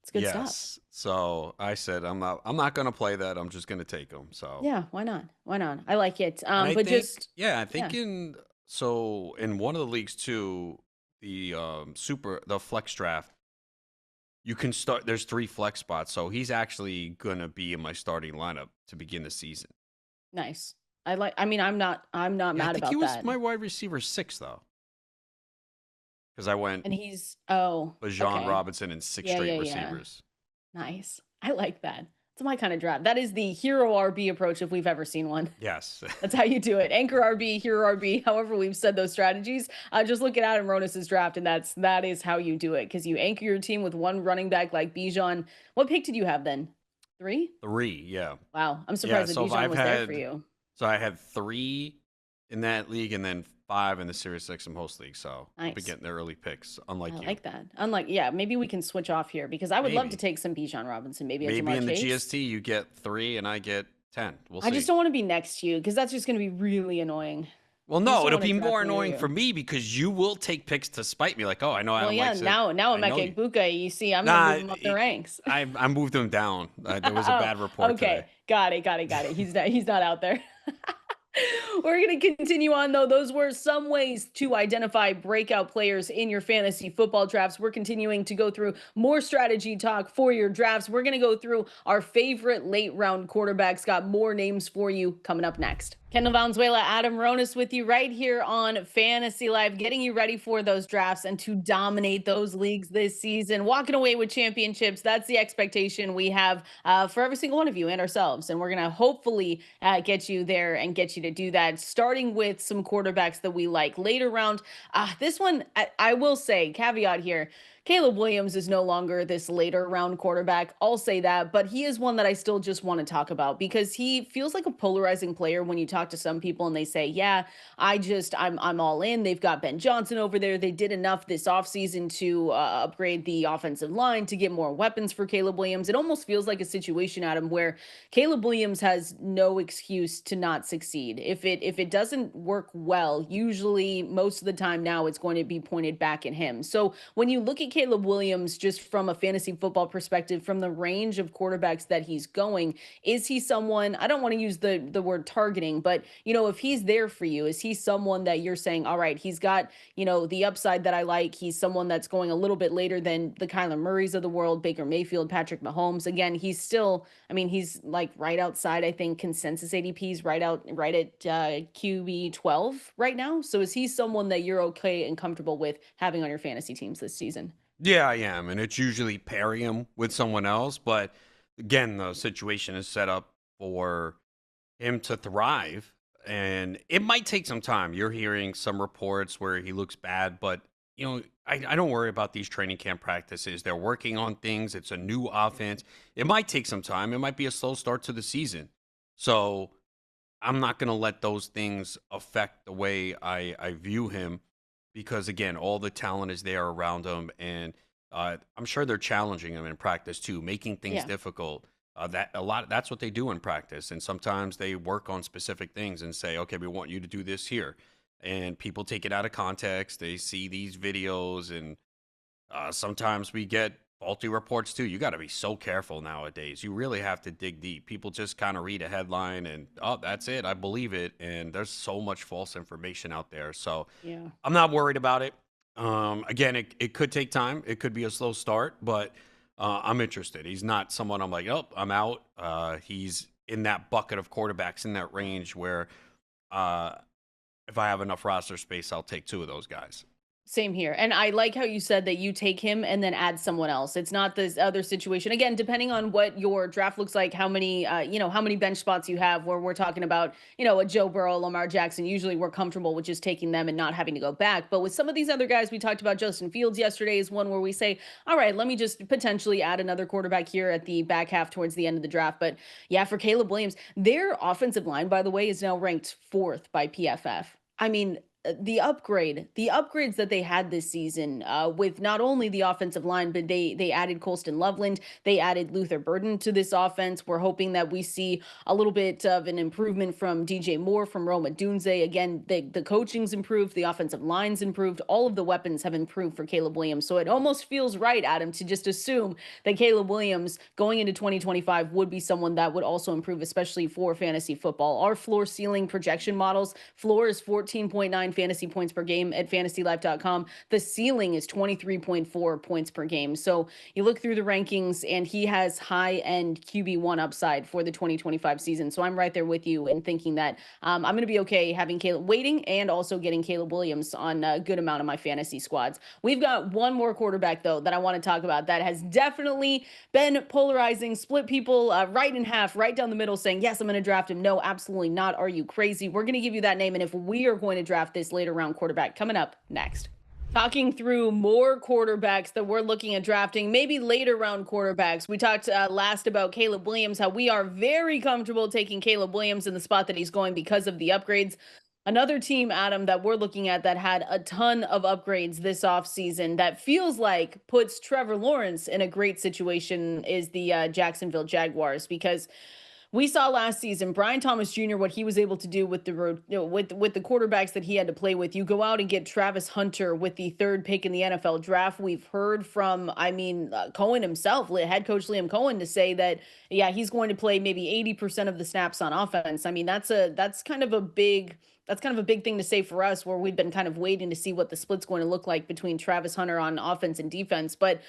It's good stuff. Yes. So I said I'm not gonna play that. I'm just gonna take him. So Yeah, why not? Why not? I like it. and I But think just yeah, I yeah. think in one of the leagues too, the flex draft, you can start there's 3 flex spots. So he's actually gonna be in my starting lineup to begin the season. Nice. I'm not Yeah, I mad think he about was that. my wide receiver 6 though. Because I went And he's oh, Bijan okay. Robinson and 6 Yeah, straight yeah, yeah. receivers. Nice. I like that. It's my kind of draft. That is the hero RB approach if we've ever seen one. Yes. That's how you do it. Anchor RB, hero RB, however we've said those strategies. Just look at Adam Ronis's draft, and that is how you do it. Because you anchor your team with one running back like Bijan. What pick did you have then? 3? 3, yeah. Wow. I'm Yeah, surprised that so Bijan was there for you. I had 3 in that league and then 5 in the Sirius XM host league. So I'll be Nice. getting the early picks, I unlike you. like that. Unlike, yeah, maybe we can switch off here because I would love to Maybe. take some Bijan Robinson, maybe a Maybe Jamar in the Chase. GST you get 3 and I get 10. We'll I just see. don't want to be next to you because that's just going to be really annoying. Well, I just no, don't it'll want to be more draft near annoying for you. me because you will take picks to spite me. Like, oh, I know Well, Adam yeah, likes it. now I know Emeka you. Egbuka, you see, I'm going to move Nah, him up the ranks. I moved him down. There was a Oh, bad report today. okay. Got it. He's not out there. We're going to continue on, though. Those were some ways to identify breakout players in your fantasy football drafts. We're continuing to go through more strategy talk for your drafts. We're going to go through our favorite late round quarterbacks. Got more names for you coming up next. Kendall Valenzuela, Adam Ronis with you right here on Fantasy Live, getting you ready for those drafts and to dominate those leagues this season. Walking away with championships. That's the expectation we have for every single one of you and ourselves. And we're going to hopefully get you there and get you to do that, starting with some quarterbacks that we like. Later round, this one, I will say, caveat here, Caleb Williams is no longer this later round quarterback. I'll say that, but he is one that I still just want to talk about because he feels like a polarizing player when you talk to some people and they say, "Yeah, I'm all in. They've got Ben Johnson over there. They did enough this offseason to upgrade the offensive line to get more weapons for Caleb Williams." It almost feels like a situation, Adam, where Caleb Williams has no excuse to not succeed. If it doesn't work well, usually most of the time now it's going to be pointed back at him. So when you look at Caleb Williams, just from a fantasy football perspective, from the range of quarterbacks that he's going, is he someone, I don't want to use the word targeting, but if he's there for you, is he someone that you're saying, all right, he's got, the upside that I like. He's someone that's going a little bit later than the Kyler Murrays of the world, Baker Mayfield, Patrick Mahomes. Again, he's still, he's like right outside, I think, consensus ADPs, right at QB 12 right now. So is he someone that you're okay and comfortable with having on your fantasy teams this season? Yeah, I am, and it's usually pairing him with someone else. But again, the situation is set up for him to thrive, and it might take some time. You're hearing some reports where he looks bad, but I don't worry about these training camp practices. They're working on things. It's a new offense. It might take some time. It might be a slow start to the season. So I'm not going to let those things affect the way I view him because, again, all the talent is there around him. And I'm sure they're challenging him in practice, too, making things Yeah. difficult. That's what they do in practice. And sometimes they work on specific things and say, okay, we want you to do this here. And people take it out of context. They see these videos, and sometimes we get faulty reports too. You got to be so careful nowadays. You really have to dig deep. People just kind of read a headline and, oh, that's it. I believe it. And there's so much false information out there. So Yeah. I'm not worried about it. Again, it could take time. It could be a slow start, but I'm interested. He's not someone I'm like, oh, I'm out. He's in that bucket of quarterbacks in that range where Uh, if I have enough roster space, I'll take two of those guys. Same here. And I like how you said that you take him and then add someone else. It's not this other situation. Again, depending on what your draft looks like, how many how many bench spots you have where we're talking about, a Joe Burrow, Lamar Jackson, usually we're comfortable with just taking them and not having to go back. But with some of these other guys, we talked about Justin Fields yesterday is one where we say, all right, let me just potentially add another quarterback here at the back half towards the end of the draft. But yeah, for Caleb Williams, their offensive line, by the way, is now ranked fourth by PFF. I mean, the upgrades that they had this season, with not only the offensive line, but they added Colston Loveland, they added Luther Burden to this offense. We're hoping that we see a little bit of an improvement from DJ Moore, from Roma Dunze. Again, the coaching's improved, the offensive line's improved, all of the weapons have improved for Caleb Williams. So it almost feels right, Adam, to just assume that Caleb Williams going into 2025 would be someone that would also improve, especially for fantasy football. Our floor ceiling projection models, floor is 14.9 fantasy points per game at fantasylife.com. The ceiling is 23.4 points per game. So you look through the rankings and he has high end QB1 upside for the 2025 season. So I'm right there with you in thinking that I'm going to be okay having Caleb waiting and also getting Caleb Williams on a good amount of my fantasy squads. We've got one more quarterback, though, that I want to talk about that has definitely been polarizing, split people right in half, right down the middle, saying, yes, I'm going to draft him. No, absolutely not. Are you crazy? We're going to give you that name. And if we are going to draft this later round quarterback, coming up next. Talking through more quarterbacks that we're looking at drafting, maybe later round quarterbacks. We talked last about Caleb Williams, how we are very comfortable taking Caleb Williams in the spot that he's going because of the upgrades. Another team, Adam, that we're looking at that had a ton of upgrades this offseason that feels like puts Trevor Lawrence in a great situation is the Jacksonville Jaguars, because we saw last season Brian Thomas Jr. what he was able to do with the road, with the quarterbacks that he had to play with. You go out and get Travis Hunter with the third pick in the NFL draft. We've heard from, Cohen himself, head coach Liam Cohen, to say that yeah, he's going to play maybe 80% of the snaps on offense. I mean, that's kind of a big thing to say for us, where we've been kind of waiting to see what the split's going to look like between Travis Hunter on offense and defense. But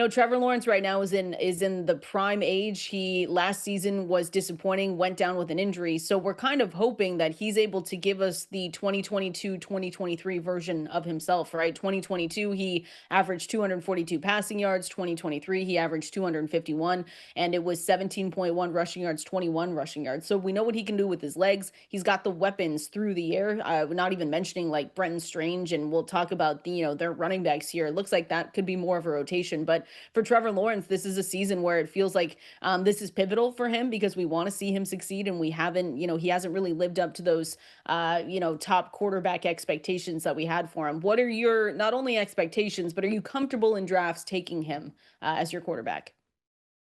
Trevor Lawrence right now is in the prime age. He last season was disappointing, went down with an injury. So we're kind of hoping that he's able to give us the 2022-2023 version of himself, right? 2022, he averaged 242 passing yards. 2023, he averaged 251, and it was 17.1 rushing yards, 21 rushing yards. So we know what he can do with his legs. He's got the weapons through the air. Not even mentioning like Brenton Strange, and we'll talk about their running backs here. It looks like that could be more of a rotation, but for Trevor Lawrence, this is a season where it feels like this is pivotal for him, because we want to see him succeed, and he hasn't really lived up to those, top quarterback expectations that we had for him. What are your not only expectations, but are you comfortable in drafts taking him as your quarterback?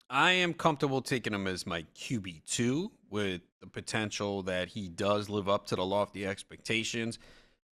I am comfortable taking him as my QB2 with the potential that he does live up to the lofty expectations.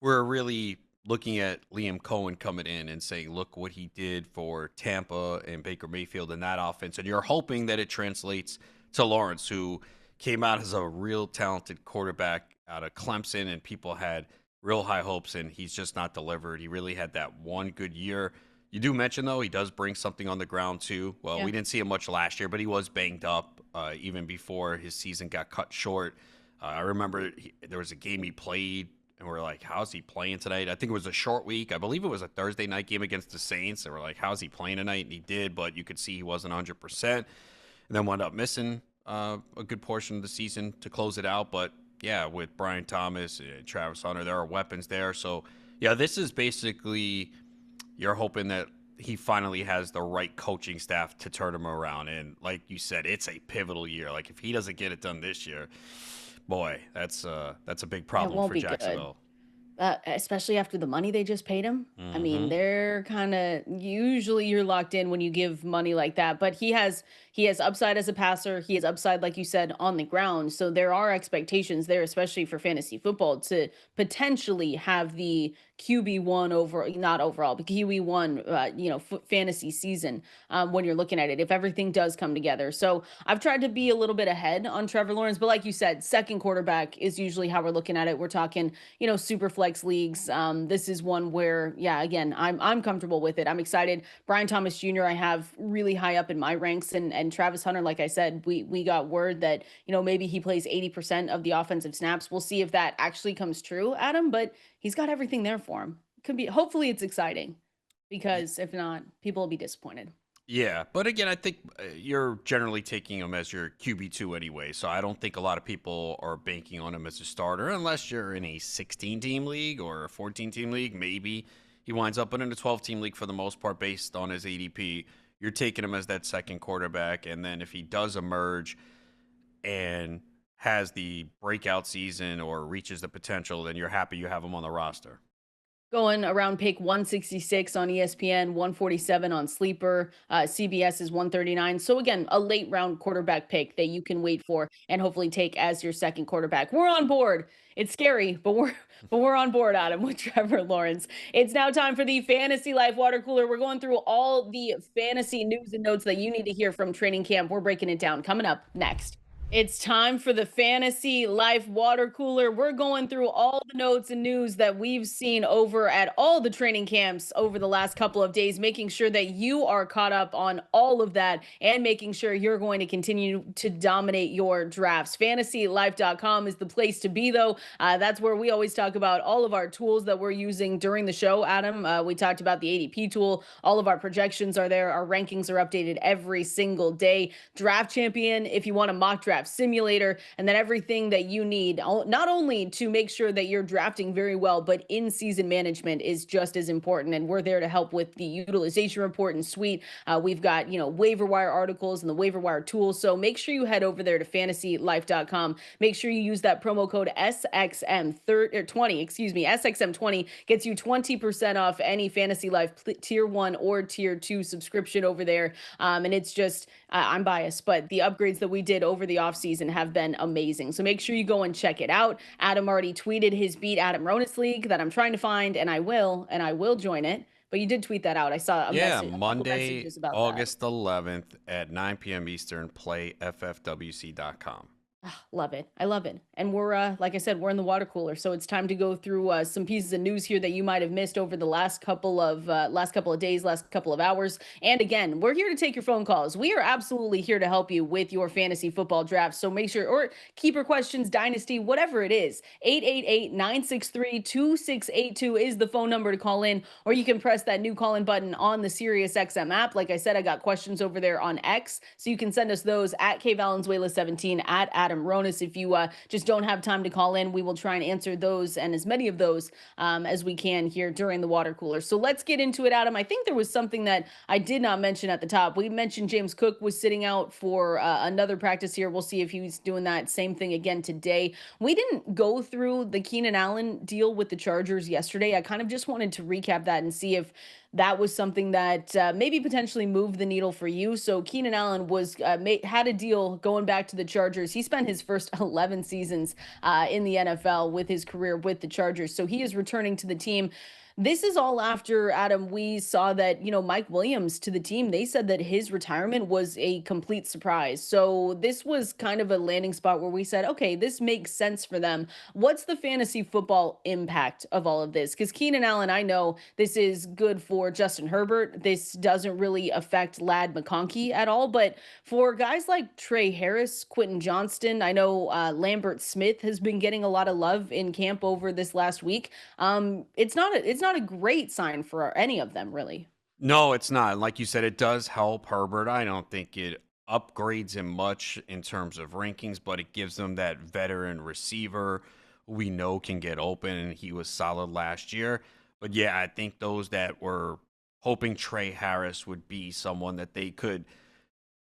We're really looking at Liam Cohen coming in and saying, look what he did for Tampa and Baker Mayfield in that offense. And you're hoping that it translates to Lawrence, who came out as a real talented quarterback out of Clemson, and people had real high hopes, and he's just not delivered. He really had that one good year. You do mention, though, he does bring something on the ground, too. Well, Yeah. we didn't see him much last year, but he was banged up even before his season got cut short. I remember there was a game he played, and we're like, how's he playing tonight? I think it was a short week. I believe it was a Thursday night game against the Saints. And we're like, how's he playing tonight? And he did, but you could see he wasn't 100%. And then wound up missing a good portion of the season to close it out. But yeah, with Brian Thomas and Travis Hunter, there are weapons there. So yeah, this is basically, you're hoping that he finally has the right coaching staff to turn him around. And like you said, it's a pivotal year. Like if he doesn't get it done this year, boy, that's a big It problem won't for be good. Jacksonville. Especially after the money they just paid him. I mean, Hmm. they're kind of usually you're locked in when you give money like that. But he has upside as a passer. He has upside, like you said, on the ground. So there are expectations there, especially for fantasy football, to potentially have the QB1 over, not overall, but QB1, fantasy season, when you're looking at it, if everything does come together. So I've tried to be a little bit ahead on Trevor Lawrence, but like you said, second quarterback is usually how we're looking at it. We're talking, super flex leagues. This is one where, yeah, again, I'm comfortable with it. I'm excited. Brian Thomas Jr. I have really high up in my ranks, and And Travis Hunter, like I said, we got word that, maybe he plays 80% of the offensive snaps. We'll see if that actually comes true, Adam, but he's got everything there for him. Could be, hopefully it's exciting, because if not, people will be disappointed. Yeah, but again, I think you're generally taking him as your QB2 anyway, so I don't think a lot of people are banking on him as a starter unless you're in a 16-team league or a 14-team league. Maybe he winds up in a 12-team league for the most part based on his ADP. You're taking him as that second quarterback, and then if he does emerge and has the breakout season or reaches the potential, then you're happy you have him on the roster. Going around pick 166 on ESPN, 147 on Sleeper. CBS is 139. So again, a late round quarterback pick that you can wait for and hopefully take as your second quarterback. We're on board. It's scary, but we're on board, Adam, with Trevor Lawrence. It's now time for the Fantasy Life Water Cooler. We're going through all the fantasy news and notes that you need to hear from training camp. We're breaking it down coming up next. It's time for the Fantasy Life Water Cooler. We're going through all the notes and news that we've seen over at all the training camps over the last couple of days, making sure that you are caught up on all of that and making sure you're going to continue to dominate your drafts. FantasyLife.com is the place to be, though. That's where we always talk about all of our tools that we're using during the show, Adam. We talked about the ADP tool. All of our projections are there. Our rankings are updated every single day. Draft Champion, if you want a mock draft simulator, and then everything that you need, not only to make sure that you're drafting very well, but in season management is just as important. And we're there to help with the utilization report and suite. We've got, waiver wire articles and the waiver wire tools. So make sure you head over there to fantasylife.com. Make sure you use that promo code SXM20, SXM20 gets you 20% off any Fantasy Life tier 1 or tier 2 subscription over there. And it's just, I'm biased, but the upgrades that we did over the offseason have been amazing. So make sure you go and check it out. Adam already tweeted his Beat Adam Ronis League that I'm trying to find, and I will join it. But you did tweet that out. I saw a Yeah, message, a couple Monday, messages about that. August 11th at 9 p.m. Eastern, playffwc.com. Love it. I love it. And we're, like I said, we're in the water cooler. So it's time to go through some pieces of news here that you might have missed over the last couple of days, last couple of hours. And again, we're here to take your phone calls. We are absolutely here to help you with your fantasy football draft. So make sure, or keeper questions, dynasty, whatever it is, 888-963-2682 is the phone number to call in, or you can press that new call in button on the Sirius XM app. Like I said, I got questions over there on X. So you can send us those at Valenzuela17 at Adam Ronis. If you just don't have time to call in, we will try and answer those and as many of those as we can here during the water cooler. So let's get into it, Adam. I think there was something that I did not mention at the top. We mentioned James Cook was sitting out for another practice here. We'll see if he's doing that same thing again today. We didn't go through the Keenan Allen deal with the Chargers yesterday. I kind of just wanted to recap that and see if that was something that maybe potentially moved the needle for you. So Keenan Allen was had a deal going back to the Chargers. He spent his first 11 seasons in the NFL with his career with the Chargers. So he is returning to the team. This is all after, Adam, we saw that, Mike Williams to the team, they said that his retirement was a complete surprise. So this was kind of a landing spot where we said, okay, this makes sense for them. What's the fantasy football impact of all of this? Because Keenan Allen, I know this is good for Justin Herbert. This doesn't really affect Ladd McConkey at all. But for guys like Trey Harris, Quentin Johnston, I know Lambert Smith has been getting a lot of love in camp over this last week. It's not a great sign for any of them, really. No, it's not. Like you said, it does help Herbert. I don't think it upgrades him much in terms of rankings, but it gives them that veteran receiver who we know can get open, and he was solid last year. But yeah, I think those that were hoping Trey Harris would be someone that they could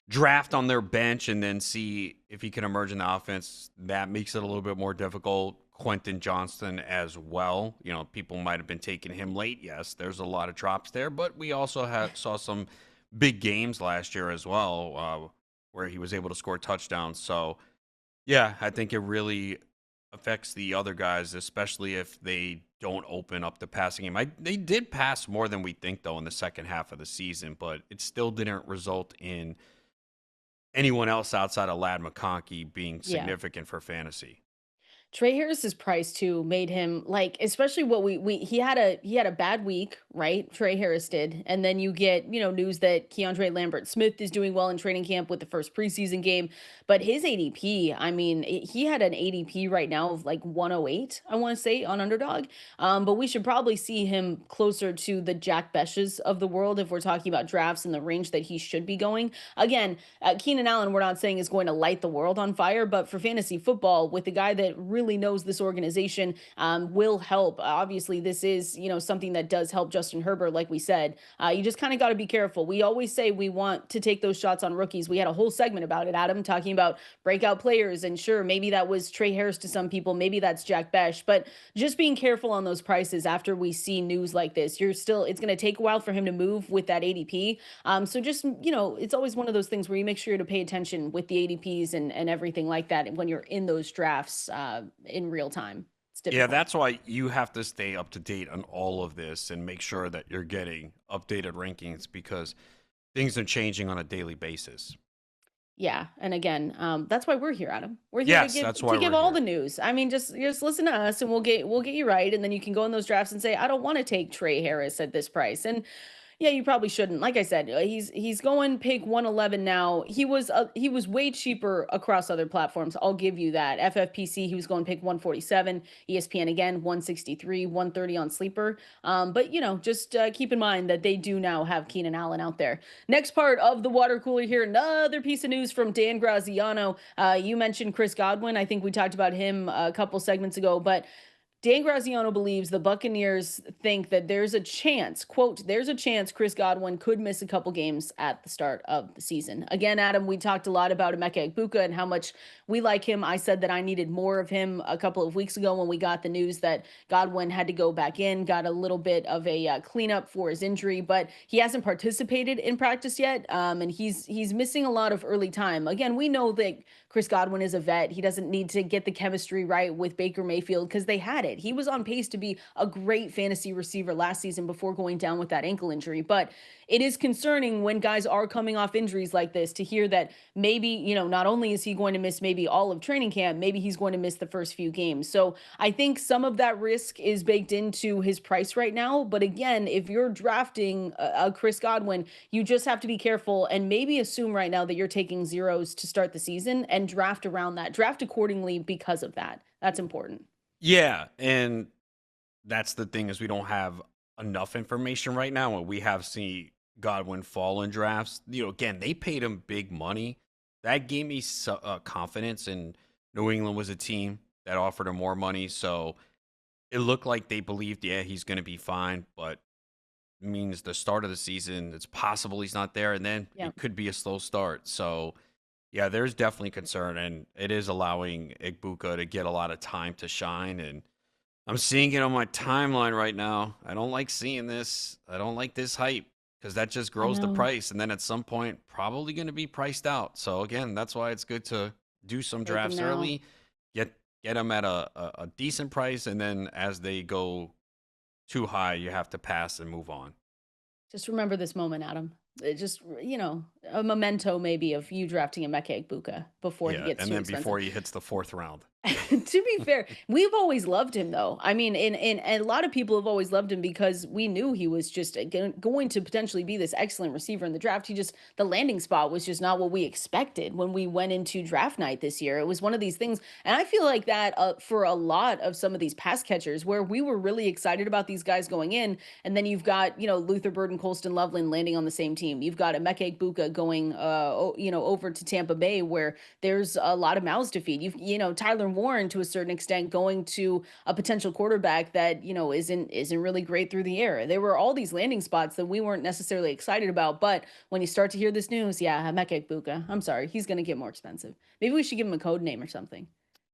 draft on their bench and then see if he can emerge in the offense, that makes it a little bit more difficult. Quentin Johnston as well. People might have been taking him late. Yes, there's a lot of drops there, but we also saw some big games last year as well where he was able to score touchdowns. So, yeah, I think it really affects the other guys, especially if they don't open up the passing game. They did pass more than we think, though, in the second half of the season, but it still didn't result in anyone else outside of Ladd McConkey being significant for fantasy. Trey Harris's price too made him like, especially what we he had a bad week, right? Trey Harris did. And then you get, news that Keandre Lambert Smith is doing well in training camp with the first preseason game. But his ADP, I mean, he had an ADP right now of like 108, I want to say, on underdog. But we should probably see him closer to the Jack Beshes of the world if we're talking about drafts in the range that he should be going. Again, Keenan Allen, we're not saying is going to light the world on fire, but for fantasy football, with the guy that really knows this organization, will help. Obviously, this is something that does help Justin Herbert, like we said. You just kind of got to be careful. We always say we want to take those shots on rookies. We had a whole segment about it, Adam, talking about breakout players, and sure, maybe that was Trey Harris to some people, maybe that's Jack Besh, but just being careful on those prices after we see news like this. It's going to take a while for him to move with that ADP. So just, it's always one of those things where you make sure to pay attention with the ADPs and everything like that when you're in those drafts in real time. It's Yeah, difficult. that's why you have to stay up to date on all of this and make sure that you're getting updated rankings because things are changing on a daily basis. Yeah, and again, that's why we're here, Adam. We're here to Yes, give that's why we're all here. the news. I mean, just listen to us, and we'll get you right, and then you can go in those drafts and say, I don't want to take Trey Harris at this price, and yeah, you probably shouldn't. Like I said, he's going pick 111 now. He was way cheaper across other platforms. I'll give you that. FFPC, he was going pick 147. ESPN again 163, 130 on Sleeper. But just keep in mind that they do now have Keenan Allen out there. Next part of the water cooler here. Another piece of news from Dan Graziano. You mentioned Chris Godwin. I think we talked about him a couple segments ago, but Dan Graziano believes the Buccaneers think that there's a chance, quote, there's a chance Chris Godwin could miss a couple games at the start of the season. Again, Adam, we talked a lot about Emeka Egbuka and how much we like him. I said that I needed more of him a couple of weeks ago when we got the news that Godwin had to go back in, got a little bit of a cleanup for his injury, but he hasn't participated in practice yet, and he's missing a lot of early time. Again, we know that Chris Godwin is a vet. He doesn't need to get the chemistry right with Baker Mayfield because they had it. He was on pace to be a great fantasy receiver last season before going down with that ankle injury. But it is concerning when guys are coming off injuries like this to hear that maybe, not only is he going to miss maybe all of training camp, maybe he's going to miss the first few games. So I think some of that risk is baked into his price right now. But again, if you're drafting a Chris Godwin, you just have to be careful and maybe assume right now that you're taking zeros to start the season and draft around that. Draft accordingly because of that. That's important. Yeah, and that's the thing is we don't have enough information right now, and we have seen Godwin fall in drafts. Again, they paid him big money. That gave me confidence, and New England was a team that offered him more money, so it looked like they believed, yeah, he's going to be fine, but it means the start of the season, it's possible he's not there, and then Yeah. it could be a slow start. So, yeah, there's definitely concern, and it is allowing Igbuka to get a lot of time to shine, and I'm seeing it on my timeline right now. I don't like seeing this. I don't like this hype because that just I grows the know. price, and then at some point, probably going to be priced out. So again, that's why it's good to do some Take him drafts now. early, get them at a decent price, and then as they go too high, you have to pass and move on. Just remember this moment, Adam. It just, a memento maybe of you drafting a Emeka Egbuka before he Yeah, gets and too then expensive. before he hits the fourth round. To be fair, we've always loved him though. I mean, and a lot of people have always loved him because we knew he was just going to potentially be this excellent receiver in the draft. The landing spot was just not what we expected when we went into draft night this year. It was one of these things. And I feel like that for a lot of some of these pass catchers where we were really excited about these guys going in. And then you've got, Luther Bird and Colston Loveland landing on the same team. You've got Emeka Egbuka going, over to Tampa Bay where there's a lot of mouths to feed. Tyler Warren to a certain extent going to a potential quarterback that isn't really great through the air. There were all these landing spots that we weren't necessarily excited about, but when you start to hear this news, yeah, Emeka Egbuka, I'm sorry, he's going to get more expensive. Maybe we should give him a code name or something.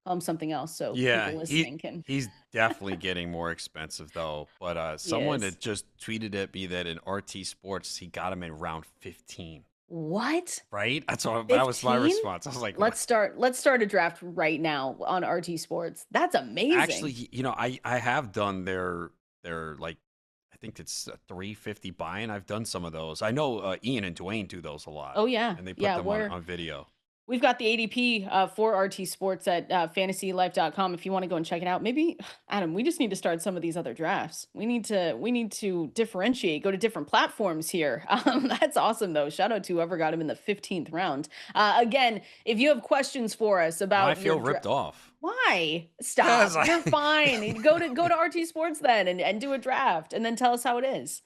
Call him something else so Yeah, people listening can. he's definitely getting more expensive though. But someone Yes. that just tweeted at me that in RT Sports he got him in round 15. What? Right? That was my 15? response. I was like, what? Let's start a draft right now on RT Sports. That's amazing. Actually, I have done their like I think it's a 350 buy-in. I've done some of those. I know Ian and Dwayne do those a lot, Oh yeah. and they put Yeah, them we're on video. We've got the ADP for RT Sports at fantasylife.com if you want to go and check it out. Maybe Adam, we just need to start some of these other drafts. We need to differentiate, go to different platforms here. That's awesome though. Shout out to whoever got him in the 15th round. Again, if you have questions for us I about your feel ripped off. why? Because Stop. You're fine. Go to RT Sports then and do a draft and then tell us how it is.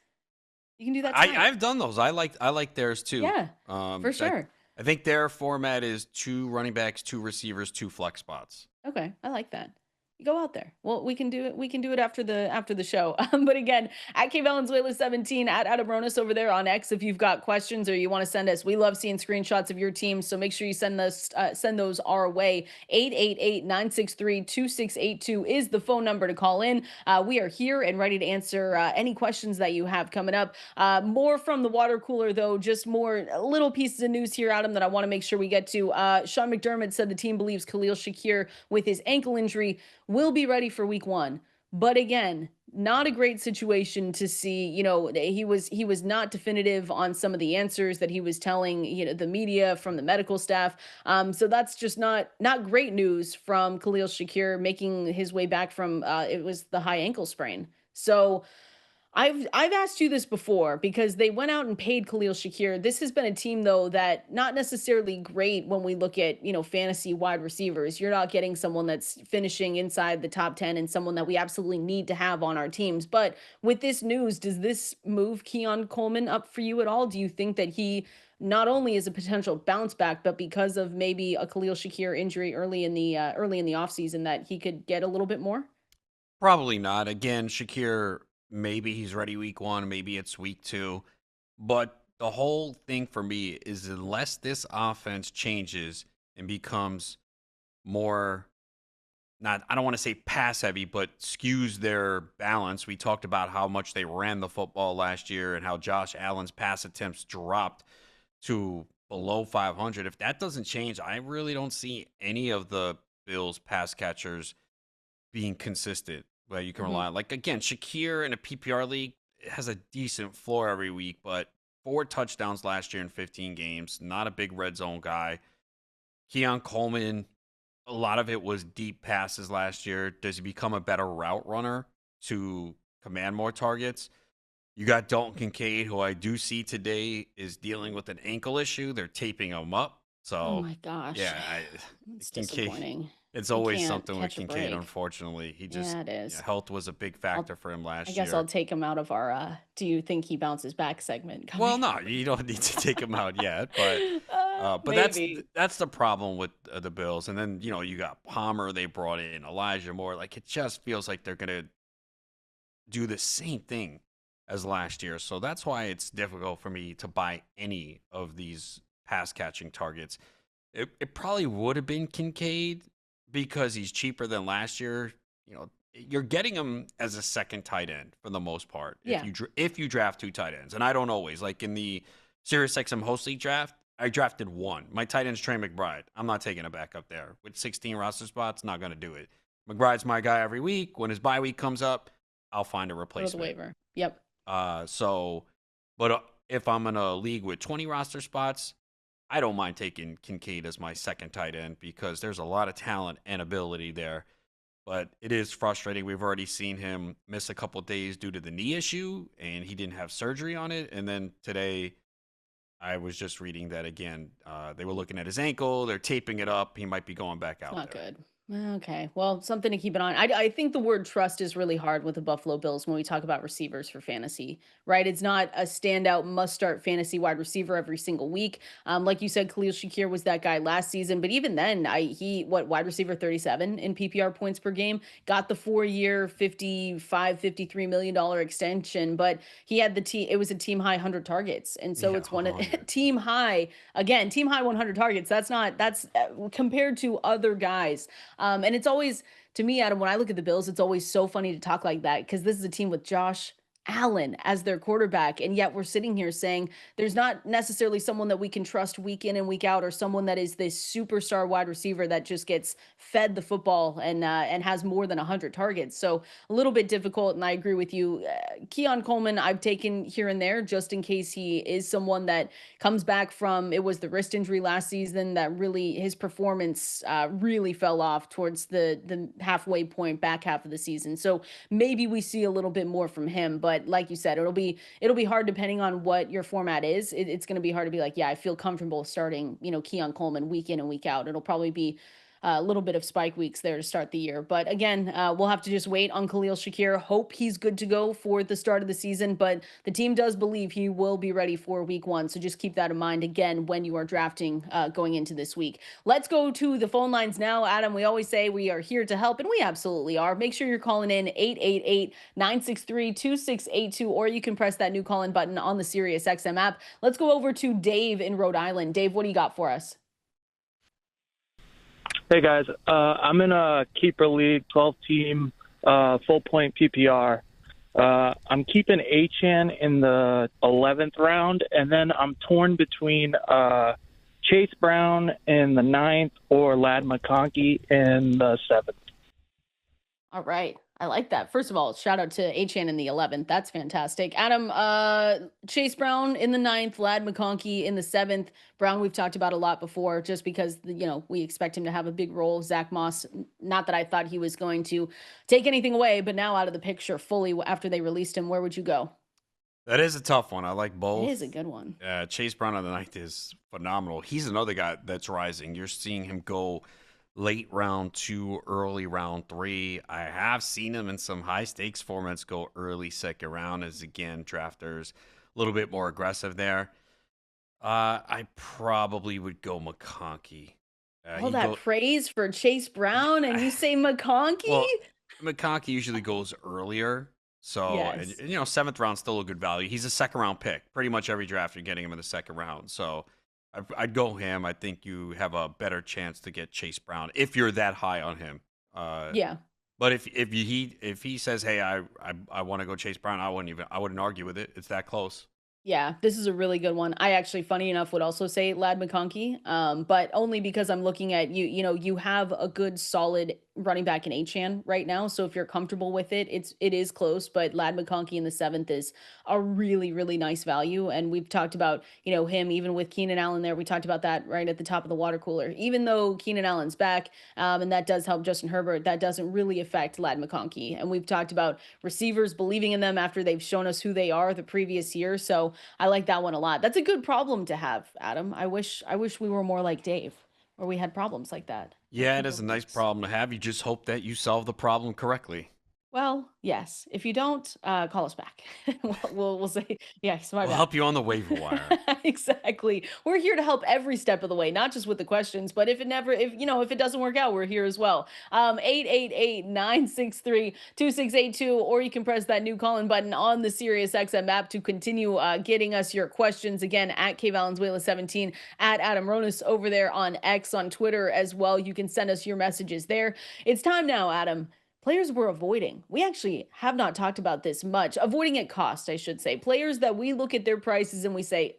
You can do that tonight. I've done those. I like theirs too. Yeah, for sure. I think their format is 2 running backs, 2 receivers, 2 flex spots. Okay, I like that. You go out there. Well, we can do it. We can do it after the show. But again, at K Valenzuela 17 at Adam Ronis over there on X. If you've got questions or you want to send us, we love seeing screenshots of your team. So make sure you send those our way. 888-963-2682 is the phone number to call in. We are here and ready to answer any questions that you have coming up. More from the water cooler though, just more little pieces of news here, Adam, that I want to make sure we get to. Sean McDermott said the team believes Kahlil Shakir with his ankle injury will be ready for week 1. But again, not a great situation to see. He was not definitive on some of the answers that he was telling, the media from the medical staff. So that's just not great news from Kahlil Shakir making his way back from it was the high ankle sprain. So I've asked you this before because they went out and paid Kahlil Shakir. This has been a team though that not necessarily great when we look at, fantasy wide receivers. You're not getting someone that's finishing inside the top 10 and someone that we absolutely need to have on our teams. But with this news, does this move Keon Coleman up for you at all? Do you think that he not only is a potential bounce back, but because of maybe a Kahlil Shakir injury early in the offseason that he could get a little bit more? Probably not. Again, Shakir, maybe he's ready week 1, maybe it's week 2. But the whole thing for me is unless this offense changes and becomes more, not, I don't want to say pass heavy, but skews their balance. We talked about how much they ran the football last year and how Josh Allen's pass attempts dropped to below 500. If that doesn't change, I really don't see any of the Bills pass catchers being consistent where you can rely on. Like, again, Shakir in a PPR league has a decent floor every week, but 4 touchdowns last year in 15 games. Not a big red zone guy. Keon Coleman, a lot of it was deep passes last year. Does he become a better route runner to command more targets? You got Dalton Kincaid, who I do see today is dealing with an ankle issue. They're taping him up. Oh So, my gosh. yeah, It's Kincaid, disappointing. it's He always can't something with catch a Kincaid, break. unfortunately. He just, Yeah, it is. health was a big I'll factor for him I last guess I'll year. take him out of our do you think he bounces back segment Well, coming no, you don't need to take him out yet, but maybe. that's the problem with the Bills. And then you got Palmer, they brought in Elijah Moore. Like it just feels like they're gonna do the same thing as last year. So that's why it's difficult for me to buy any of these pass catching targets. It probably would have been Kincaid because he's cheaper than last year. You're getting him as a second tight end for the most part. Yeah. If you draft 2 tight ends, and I don't always like in the Sirius XM host league draft, I drafted 1. My tight end's Trey McBride. I'm not taking a backup there with 16 roster spots. Not going to do it. McBride's my guy every week. When his bye week comes up, I'll find a Go to the replacement. waiver. Yep. But if I'm in a league with 20 roster spots, I don't mind taking Kincaid as my second tight end because there's a lot of talent and ability there. But it is frustrating. We've already seen him miss a couple days due to the knee issue, and he didn't have surgery on it. And then today, I was just reading that again. They were looking at his ankle. They're taping it up. He might be going back out Not there. good. Okay. Well, something to keep an eye on. I think the word trust is really hard with the Buffalo Bills when we talk about receivers for fantasy, right? It's not a standout must start fantasy wide receiver every single week. Like you said, Kahlil Shakir was that guy last season, but even then, wide receiver 37 in PPR points per game, got the 4-year, $53 million extension, but he had it was a team high 100 targets. And so Yeah, it's one of 100. team high 100 targets. That's compared to other guys. And it's always, to me, Adam, when I look at the Bills, it's always so funny to talk like that because this is a team with Josh Allen as their quarterback. And yet we're sitting here saying there's not necessarily someone that we can trust week in and week out, or someone that is this superstar wide receiver that just gets fed the football and has more than 100 targets. So a little bit difficult. And I agree with you. Keon Coleman, I've taken here and there just in case he is someone that comes back from, it was the wrist injury last season that really his performance really fell off towards the halfway point back half of the season. So maybe we see a little bit more from him. But like you said, it'll be hard depending on what your format is. It's going to be hard to be like, yeah, I feel comfortable starting, Keon Coleman week in and week out. It'll probably be a little bit of spike weeks there to start the year. But again, we'll have to just wait on Kahlil Shakir. Hope he's good to go for the start of the season. But the team does believe he will be ready for week one. So just keep that in mind again when you are drafting going into this week. Let's go to the phone lines now. Adam, we always say we are here to help, and we absolutely are. Make sure you're calling in 888-963-2682, or you can press that new call in button on the Sirius XM app. Let's go over to Dave in Rhode Island. Dave, what do you got for us? Hey guys, I'm in a keeper league, 12-team, full-point PPR. I'm keeping Etienne in the 11th round, and then I'm torn between Chase Brown in the 9th or Ladd McConkey in the 7th. All right. I like that. First of all, shout out to Etienne in the 11th. That's fantastic. Adam, Chase Brown in the 9th, Ladd McConkey in the 7th. Brown, we've talked about a lot before, just because, we expect him to have a big role. Zach Moss, not that I thought he was going to take anything away, but now out of the picture fully after they released him, where would you go? That is a tough one. I like both. It is a good one. Chase Brown on the 9th is phenomenal. He's another guy that's rising. You're seeing him go late round 2, early round 3. I have seen him in some high stakes formats go early second round, as again, drafters a little bit more aggressive there. I probably would go McConkey. All that praise for Chase Brown, and you say McConkey? Well, McConkey usually goes earlier. So, yes. and 7th round still a good value. He's a second round pick. Pretty much every draft you're getting him in the second round. So I'd go him. I think you have a better chance to get Chase Brown if you're that high on him. Yeah. But if he says, hey, I want to go Chase Brown, I wouldn't argue with it. It's that close. Yeah, this is a really good one. I actually, funny enough, would also say Ladd McConkey, but only because I'm looking at you have a good solid running back in Etienne right now. So if you're comfortable with it, it is close, but Ladd McConkey in the 7th is a really, really nice value. And we've talked about, him even with Keenan Allen there. We talked about that right at the top of the water cooler. Even though Keenan Allen's back, and that does help Justin Herbert, that doesn't really affect Ladd McConkey. And we've talked about receivers believing in them after they've shown us who they are the previous year. So I like that one a lot. That's a good problem to have, Adam. I wish we were more like Dave, or we had problems like that. Yeah, it is a nice problem to have. You just hope that you solve the problem correctly. Well, yes. If you don't, call us back. We'll say, yes, we'll help you on the waiver wire. Exactly. We're here to help every step of the way, not just with the questions, but if it doesn't work out, we're here as well. 888-963-2682, or you can press that new call-in button on the Sirius XM app to continue getting us your questions. Again, at Valenzuela17, at Adam Ronis over there on X, on Twitter as well. You can send us your messages there. It's time now, Adam. Players we're avoiding. We actually have not talked about this much. Avoiding at cost, I should say. Players that we look at their prices and we say,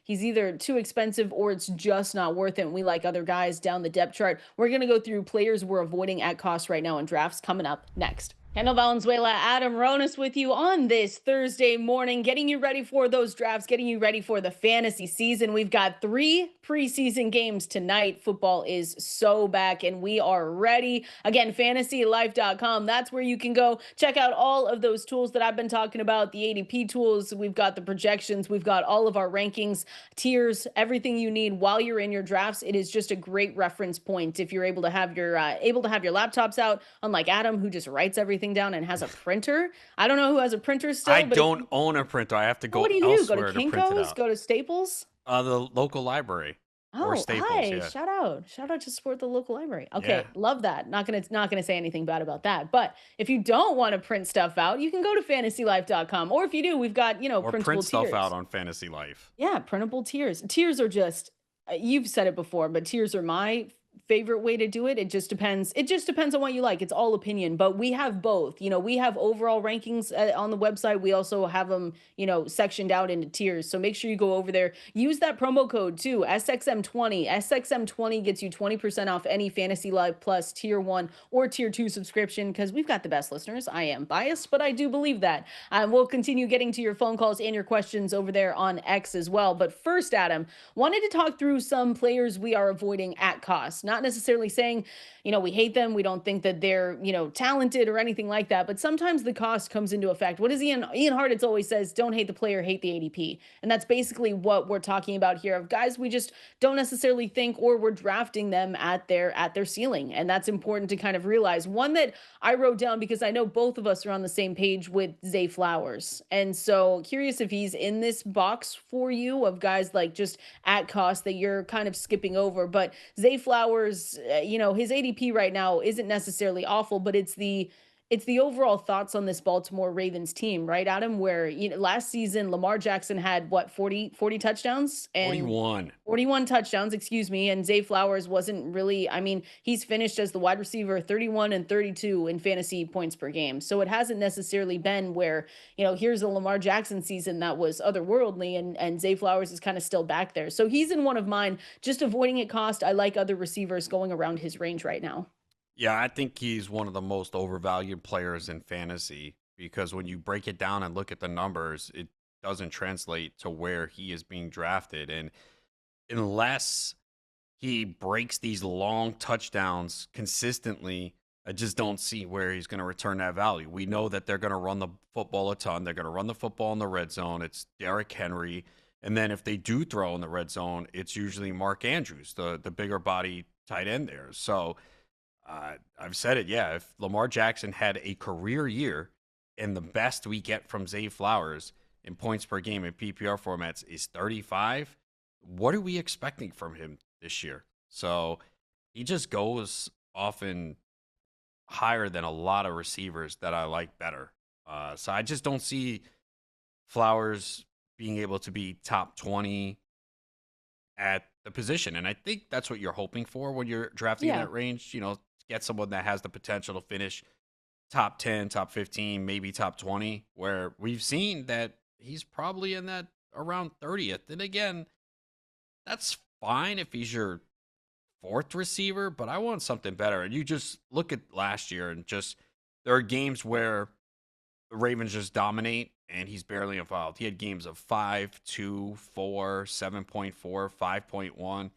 he's either too expensive or it's just not worth it. And we like other guys down the depth chart. We're going to go through players we're avoiding at cost right now in drafts coming up next. Kendall, Valenzuela, Adam Ronis with you on this Thursday morning, getting you ready for those drafts, getting you ready for the fantasy season. We've got 3 preseason games tonight. Football is so back and we are ready. Again, fantasylife.com. That's where you can go check out all of those tools that I've been talking about, the ADP tools. We've got the projections. We've got all of our rankings, tiers, everything you need while you're in your drafts. It is just a great reference point if you're able to have your laptops out, unlike Adam, who just writes everything down and has a printer. I don't know who has a printer still. I don't own a printer. I have to go elsewhere to print it out. What do you do? Go to Kinko's? Go to Staples? The local library. Oh, Staples, hi! yeah. Shout out to support the local library. Okay, Yeah. Love that. Not gonna say anything bad about that. But if you don't want to print stuff out, you can go to fantasylife.com. Or if you do, we've got or printable print stuff tiers. out on Fantasy Life. Yeah, printable tiers. Tiers are just you've said it before, but tiers are my favorite way to do it. It just depends. It just depends on what you like. It's all opinion, but we have both. We have overall rankings on the website. We also have them, sectioned out into tiers. So make sure you go over there. Use that promo code too, SXM20. SXM20 gets you 20% off any Fantasy Live Plus tier 1 or tier 2 subscription because we've got the best listeners. I am biased, but I do believe that. We'll continue getting to your phone calls and your questions over there on X as well. But first, Adam, wanted to talk through some players we are avoiding at cost. Not necessarily saying, we hate them. We don't think that they're, talented or anything like that. But sometimes the cost comes into effect. What does Ian Hartitz always says? Don't hate the player, hate the ADP. And that's basically what we're talking about here of guys we just don't necessarily think, or we're drafting them at their ceiling. And that's important to kind of realize. One that I wrote down because I know both of us are on the same page with Zay Flowers. And so curious if he's in this box for you of guys like just at cost that you're kind of skipping over. But Zay Flowers, his ADP right now isn't necessarily awful, but it's the overall thoughts on this Baltimore Ravens team, right, Adam? Where last season Lamar Jackson had what 40 touchdowns and 41 touchdowns, excuse me, and Zay Flowers wasn't really. I mean, he's finished as the wide receiver 31 and 32 in fantasy points per game. So it hasn't necessarily been where here's a Lamar Jackson season that was otherworldly, and Zay Flowers is kind of still back there. So he's in one of mine, just avoiding at cost. I like other receivers going around his range right now. Yeah, I think he's one of the most overvalued players in fantasy because when you break it down and look at the numbers, it doesn't translate to where he is being drafted. And unless he breaks these long touchdowns consistently, I just don't see where he's going to return that value. We know that they're going to run the football a ton. They're going to run the football in the red zone. It's Derrick Henry. And then if they do throw in the red zone, it's usually Mark Andrews, the bigger body tight end there. So I've said it, yeah. If Lamar Jackson had a career year and the best we get from Zay Flowers in points per game in PPR formats is 35, what are we expecting from him this year? So he just goes often higher than a lot of receivers that I like better. So I just don't see Flowers being able to be top 20 at the position. And I think that's what you're hoping for when you're drafting in that range, get someone that has the potential to finish top 10, top 15, maybe top 20, where we've seen that he's probably in that around 30th. And again, that's fine if he's your fourth receiver, but I want something better. And you just look at last year and just there are games where the Ravens just dominate and he's barely involved. He had games of 5, 2, 4, 7.4, 5.1.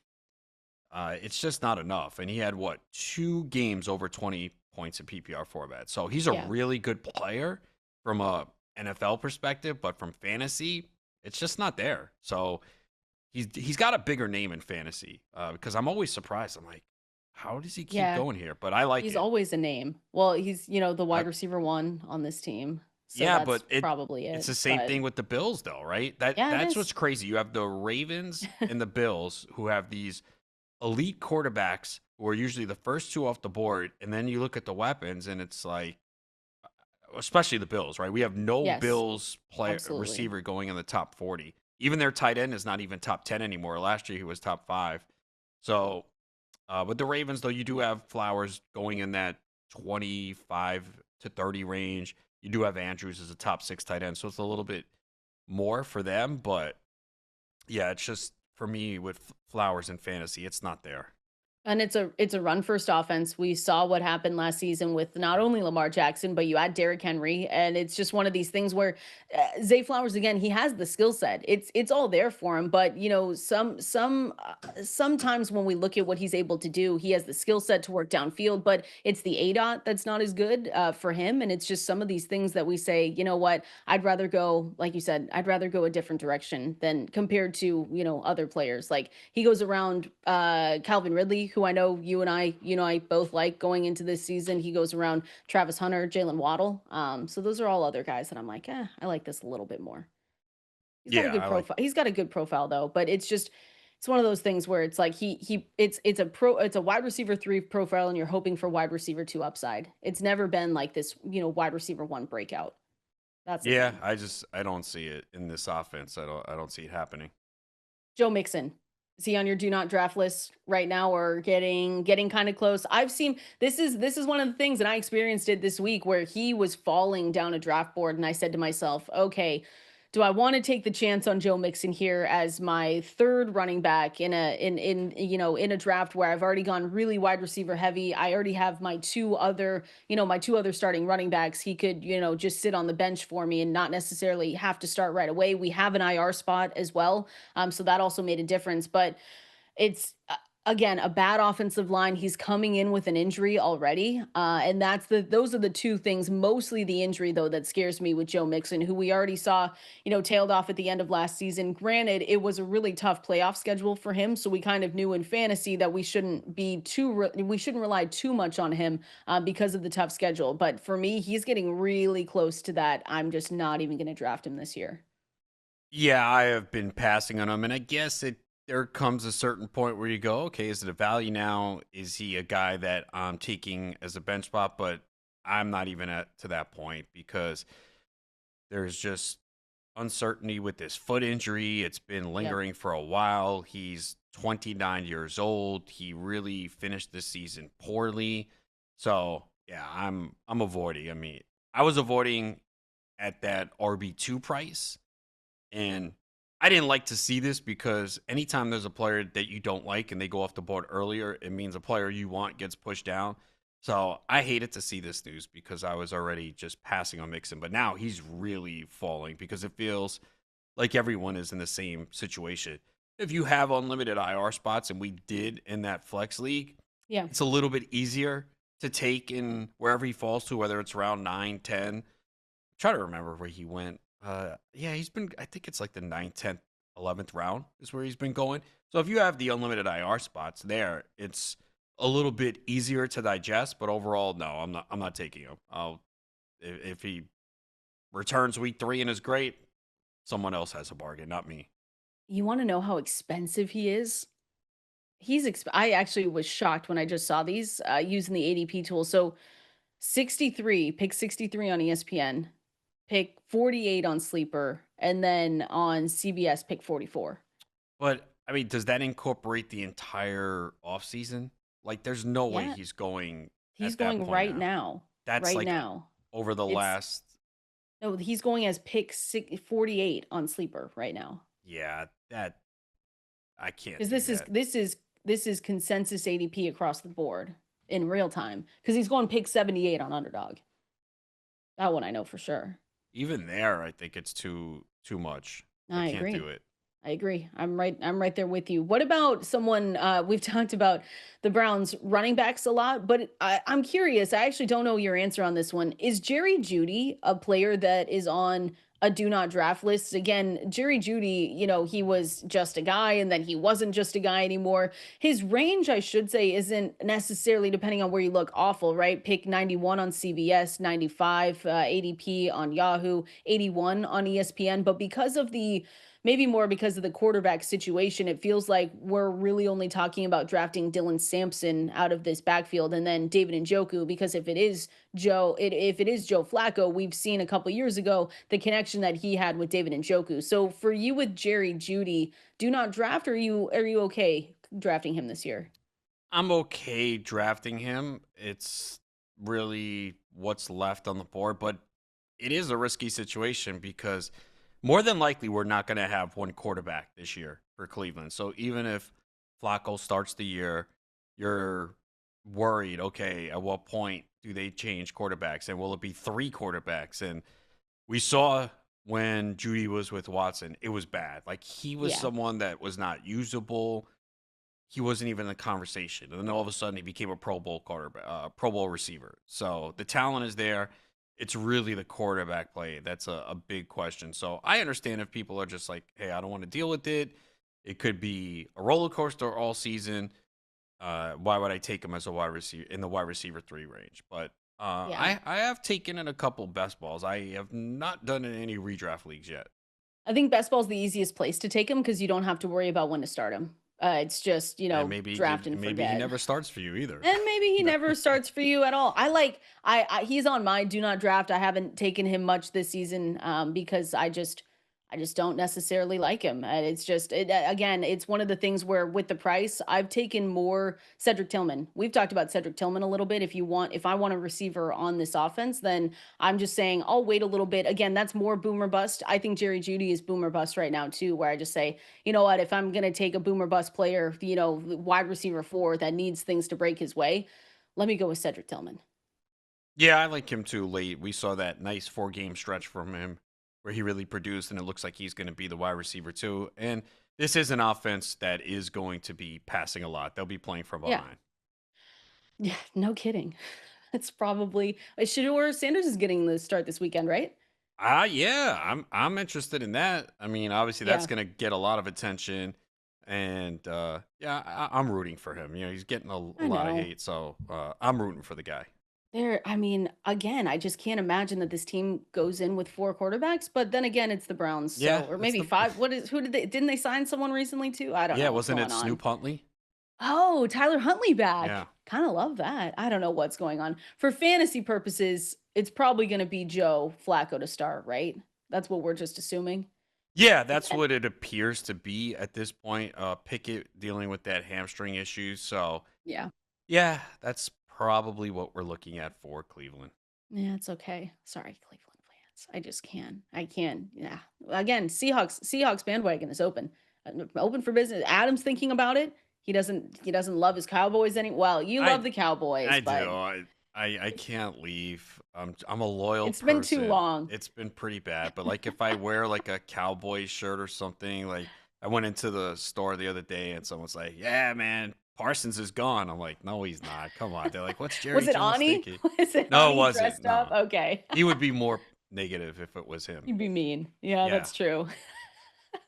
It's just not enough. And he had, 2 games over 20 points in PPR format. So he's a really good player from a NFL perspective, but from fantasy, it's just not there. So he's got a bigger name in fantasy because I'm always surprised. I'm like, how does he keep going here? But I like he's it. always a name. Well, he's, the wide receiver 1 on this team. So yeah, that's but probably it's the same thing with the Bills, though, right? That's what's crazy. You have the Ravens and the Bills who have these elite quarterbacks who are usually the first 2 off the board, and then you look at the weapons, and it's like, especially the Bills, right? We have no Bills receiver going in the top 40. Even their tight end is not even top 10 anymore. Last year he was top 5. So, with the Ravens, though, you do have Flowers going in that 25 to 30 range. You do have Andrews as a top 6 tight end, so it's a little bit more for them. But yeah, it's just for me with Flowers in fantasy, it's not there. And it's a run first offense. We saw what happened last season with not only Lamar Jackson, but you add Derrick Henry, and it's just one of these things where Zay Flowers, again, he has the skill set. It's all there for him, but sometimes when we look at what he's able to do, he has the skill set to work downfield, but it's the ADOT that's not as good for him, and it's just some of these things that we say, you know what, I'd rather go, like you said, I'd rather go a different direction than compared to other players. Like he goes around Calvin Ridley, who I know you and I both like going into this season. He goes around Travis Hunter, Jalen Waddle. So those are all other guys that I'm like, I like this a little bit more. He's got a good profile. He's got a good profile though, but it's one of those things where it's like it's a wide receiver 3 profile and you're hoping for wide receiver 2 upside. It's never been like this, wide receiver 1 breakout. That's I don't see it in this offense. I don't see it happening. Joe Mixon. Is he on your do not draft list right now, or getting kind of close? I've seen this is one of the things, and I experienced it this week where he was falling down a draft board, and I said to myself, okay, do I want to take the chance on Joe Mixon here as my third running back in a draft where I've already gone really wide receiver heavy? I already have my two other starting running backs. He could, just sit on the bench for me and not necessarily have to start right away. We have an IR spot as well. So that also made a difference. But it's again a bad offensive line. He's coming in with an injury already, and those are the two things. Mostly the injury though that scares me with Joe Mixon, who we already saw, tailed off at the end of last season. Granted, it was a really tough playoff schedule for him, so we kind of knew in fantasy that we shouldn't rely too much on him because of the tough schedule. But for me, he's getting really close to that. I'm just not even going to draft him this year. Yeah, I have been passing on him, and I guess there comes a certain point where you go, okay, is it a value now? Is he a guy that I'm taking as a bench spot? But I'm not even to that point because there's just uncertainty with this foot injury. It's been Yep. lingering for a while. He's 29 years old. He really finished this season poorly. So yeah, I'm avoiding. I mean, I was avoiding at that RB2 price. And I didn't like to see this because anytime there's a player that you don't like and they go off the board earlier, it means a player you want gets pushed down. So I hated to see this news because I was already just passing on Mixon. But now he's really falling because it feels like everyone is in the same situation. If you have unlimited IR spots, and we did in that flex league, Yeah. it's a little bit easier to take in wherever he falls to, whether it's round 9, 10. Try to remember where he went. Yeah, he's been, I think it's like the 9th, 10th, 11th round is where he's been going. So if you have the unlimited IR spots there, it's a little bit easier to digest, but overall, no, I'm not taking him. If he returns week 3 and is great, someone else has a bargain, not me. You want to know how expensive he is? I actually was shocked when I just saw these using the ADP tool. So pick 63 on ESPN, pick 48 on Sleeper, and then on CBS, pick 44. But I mean, does that incorporate the entire offseason? Like, there's no way Yeah, he's going he's at that going point right now. now. That's Right like now. over the It's last, no, he's going as 48 on Sleeper right now. yeah, that I can't Because do that. this is consensus ADP across the board in real time. Because he's going pick 78 on Underdog. That one I know for sure. Even there, I think it's too much. I I can't agree. do it. I agree. I'm right there with you. What about someone we've talked about the Browns running backs a lot, but I'm curious. I actually don't know your answer on this one. Is Jerry Jeudy a player that is on a do not draft list? Again, Jerry Jeudy, he was just a guy and then he wasn't just a guy anymore. His range, I should say, isn't necessarily, depending on where you look, awful, right? Pick 91 on CBS, 95 ADP on Yahoo, 81 on ESPN, but maybe more because of the quarterback situation, it feels like we're really only talking about drafting Dylan Sampson out of this backfield and then David Njoku, because if it is Joe Flacco, we've seen a couple years ago the connection that he had with David Njoku. So for you with Jerry Jeudy, do not draft, or are you okay drafting him this year? I'm okay drafting him. It's really what's left on the board, but it is a risky situation because more than likely we're not going to have one quarterback this year for Cleveland. So even if Flacco starts the year, you're worried, okay, at what point do they change quarterbacks? And will it be 3 quarterbacks? And we saw when Jeudy was with Watson, it was bad. Like, he was Yeah. someone that was not usable. He wasn't even in the conversation. And then all of a sudden he became a Pro Bowl quarterback, Pro Bowl receiver. So the talent is there. It's really the quarterback play that's a big question. So I understand if people are just like, hey, I don't want to deal with it. It could be a roller coaster all season. Why would I take him as a wide receiver in the wide receiver 3 range? But Yeah. I have taken in a couple best balls. I have not done it in any redraft leagues yet. I think best ball's the easiest place to take him because you don't have to worry about when to start him. It's just, And maybe draft and maybe he forget. never starts for you either. And maybe he never starts for you at all. He's on my do not draft. I haven't taken him much this season because I I just don't necessarily like him. It's just, again, it's one of the things where with the price, I've taken more Cedric Tillman. We've talked about Cedric Tillman a little bit. If I want a receiver on this offense, then I'm just saying I'll wait a little bit. Again, that's more boomer bust. I think Jerry Jeudy is boomer bust right now too, where I just say, you know what, if I'm going to take a boomer bust player, wide receiver 4 that needs things to break his way, let me go with Cedric Tillman. Yeah, I like him too late. We saw that nice 4-game stretch from him where he really produced, and it looks like he's going to be the wide receiver too. And this is an offense that is going to be passing a lot. They'll be playing from behind. Yeah, no kidding. It's probably Shador Sanders is getting the start this weekend, right? Yeah, I'm interested in that. I mean, obviously that's Yeah. going to get a lot of attention, and I'm rooting for him. He's getting a I lot of know. hate, so I'm rooting for the guy. I mean, again, I just can't imagine that this team goes in with 4 quarterbacks, but then again, it's the Browns, Yeah, or it's maybe the 5. Didn't they sign someone recently too? I don't yeah, know what's wasn't going it on. Snoop Huntley? Oh, Tyler Huntley back. Yeah. Kind of love that. I don't know what's going on. For fantasy purposes, it's probably going to be Joe Flacco to start, right? That's what we're just assuming. Yeah, that's Yeah. what it appears to be at this point. Pickett dealing with that hamstring issue. So, Yeah. yeah, that's probably what we're looking at for Cleveland. Yeah, it's okay. Sorry, Cleveland fans. I just can't. I can't. Yeah. Again, Seahawks bandwagon is open. Open for business. Adam's thinking about it. He doesn't love his Cowboys any. Well, you I love the Cowboys, I but do. I can't leave. I'm a loyal it's been too person. long. It's been pretty bad. But like if I wear like a Cowboy shirt or something, like I went into the store the other day and someone's like, "Yeah, man, Parsons is gone." I'm like, "No, he's not. Come on." They're like, "What's Jerry Was it Jones Ani? thinking?" Was it No, it Ani wasn't. dressed up? No. Okay. He would be more negative if it was him. You'd be mean. Yeah, Yeah. that's true.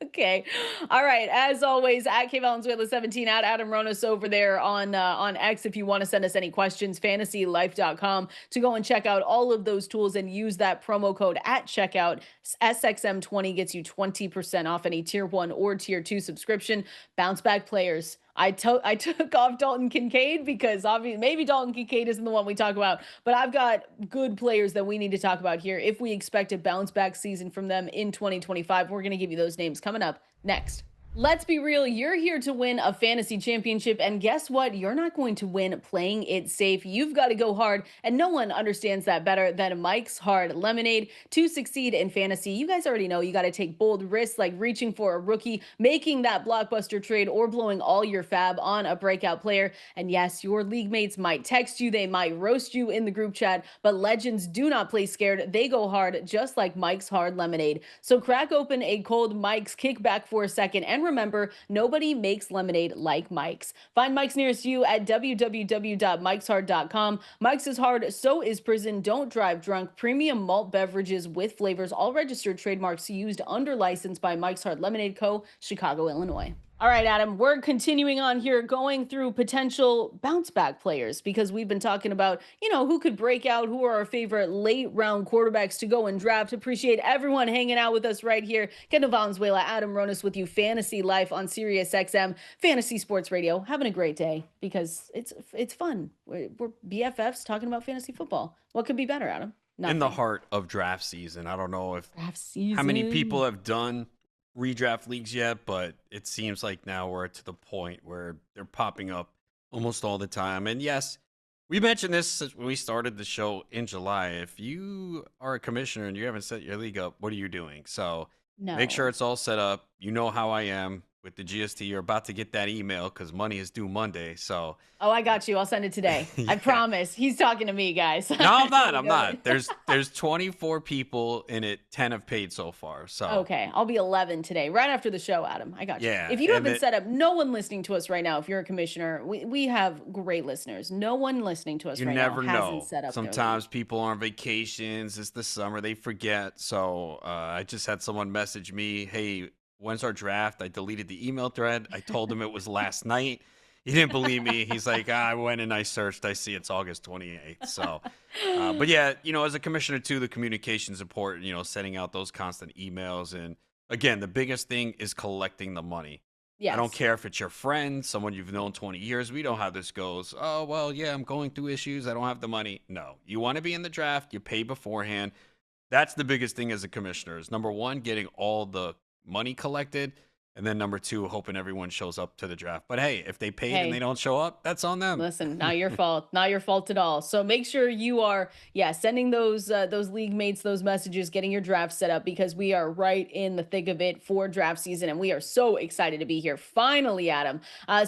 Okay. All right. As always, at K Valenzuela 17, at Adam Ronis over there on X. If you want to send us any questions, fantasylife.com to go and check out all of those tools and use that promo code at checkout. SXM20 gets you 20% off any tier 1 or tier 2 subscription. Bounce back players. I took off Dalton Kincaid because obviously maybe Dalton Kincaid isn't the one we talk about, but I've got good players that we need to talk about here. If we expect a bounce back season from them in 2025, we're going to give you those names coming up next. Let's be real. You're here to win a fantasy championship. And guess what? You're not going to win playing it safe. You've got to go hard. And no one understands that better than Mike's Hard Lemonade. To succeed in fantasy, you guys already know you got to take bold risks like reaching for a rookie, making that blockbuster trade, or blowing all your fab on a breakout player. And yes, your league mates might text you, they might roast you in the group chat, but legends do not play scared. They go hard, just like Mike's Hard Lemonade. So crack open a cold Mike's, kick back for a second, and remember, nobody makes lemonade like Mike's. Find Mike's nearest you at www.mikeshard.com. Mike's is hard, so is prison. Don't drive drunk. Premium malt beverages with flavors, all registered trademarks used under license by Mike's Hard Lemonade Co., Chicago, Illinois. All right, Adam, we're continuing on here going through potential bounce back players because we've been talking about, who could break out, who are our favorite late round quarterbacks to go and draft. Appreciate everyone hanging out with us right here. Kendall Valenzuela, Adam Ronis with you, Fantasy Life on Sirius XM, Fantasy Sports Radio. Having a great day because it's fun. We're BFFs talking about fantasy football. What could be better, Adam? Nothing. In the heart of draft season. I don't know if Draft season. how many people have done redraft leagues yet, but it seems like now we're to the point where they're popping up almost all the time. And yes, we mentioned this when we started the show in July. If you are a commissioner and you haven't set your league up, what are you doing? So make sure No. it's all set up. You know how I am with the GST. You're about to get that email because money is due Monday. So Oh, I got you. I'll send it today. I yeah. promise. He's talking to me, guys. No, I'm not. We I'm got not. it. There's 24 people in it. 10 have paid so far. So Okay, I'll be 11 today, right after the show, Adam. I got you. yeah, If you and haven't set up, no one listening to us right now, if you're a commissioner, we have great listeners. No one listening to us you right never now hasn't know. set up their league. Sometimes people are on vacations. It's the summer. They forget. So I just had someone message me, "Hey, when's our draft?" I deleted the email thread. I told him it was last night. He didn't believe me. He's like, I went and I searched. I see it's August 28th. So, but yeah, as a commissioner too, the communication is important. Setting out those constant emails. And again, the biggest thing is collecting the money. I don't Yes. care if it's your friend, someone you've known 20 years. We know how this goes. Oh, well, yeah, I'm going through issues. I don't have the money. No, you want to be in the draft. You pay beforehand. That's the biggest thing as a commissioner is number one, getting all the money collected, and then number two, hoping everyone shows up to the draft. But hey, if they paid and they Hey, don't show up, that's on them. listen, not your fault. Not your fault at all. So make sure you are, yeah, sending those league mates those messages, getting your draft set up because we are right in the thick of it for draft season, and we are so excited to be here. Finally, Adam.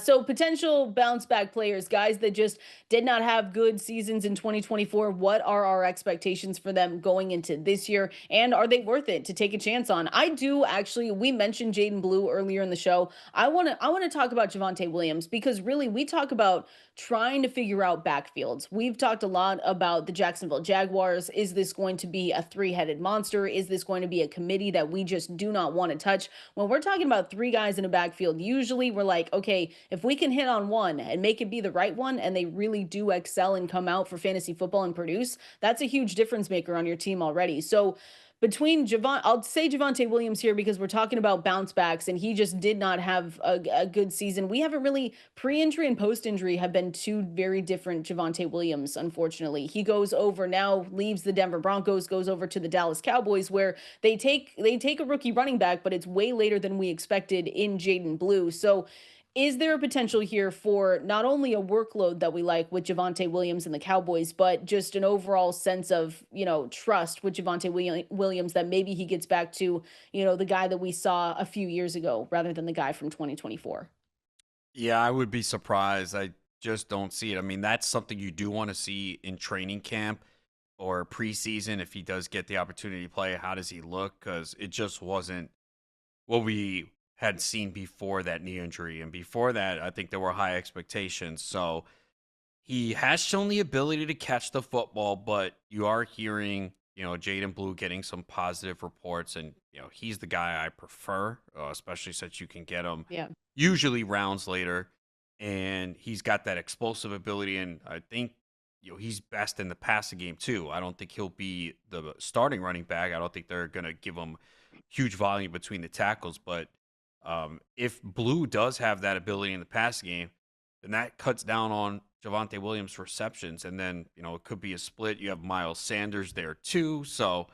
So potential bounce back players, guys that just did not have good seasons in 2024. What are our expectations for them going into this year, and are they worth it to take a chance on? I do actually. We mentioned Jaden Blue earlier in the show. I want to talk about Javonte Williams because really we talk about trying to figure out backfields. We've talked a lot about the Jacksonville Jaguars. Is this going to be a three-headed monster? Is this going to be a committee that we just do not want to touch? When we're talking about three guys in a backfield, usually we're like, okay, if we can hit on one and make it be the right one, and they really do excel and come out for fantasy football and produce, that's a huge difference maker on your team already. So between I'll say Javonte Williams here because we're talking about bounce backs and he just did not have a good season. We haven't really pre-injury and post-injury have been two very different Javonte Williams, unfortunately. He goes over now, leaves the Denver Broncos, goes over to the Dallas Cowboys where they take a rookie running back, but it's way later than we expected in Jaden Blue. So is there a potential here for not only a workload that we like with Javonte Williams and the Cowboys, but just an overall sense of, trust with Williams that maybe he gets back to, the guy that we saw a few years ago rather than the guy from 2024? Yeah, I would be surprised. I just don't see it. I mean, that's something you do want to see in training camp or preseason if he does get the opportunity to play. How does he look? Because it just wasn't what we had seen before that knee injury. And before that, I think there were high expectations. So he has shown the ability to catch the football, but you are hearing, Jaden Blue getting some positive reports. And, he's the guy I prefer, especially since you can get him Yeah. usually rounds later. And he's got that explosive ability. And I think, he's best in the passing game, too. I don't think he'll be the starting running back. I don't think they're going to give him huge volume between the tackles, but if Blue does have that ability in the pass game, then that cuts down on Javonte Williams' receptions. And then, it could be a split. You have Miles Sanders there too. So,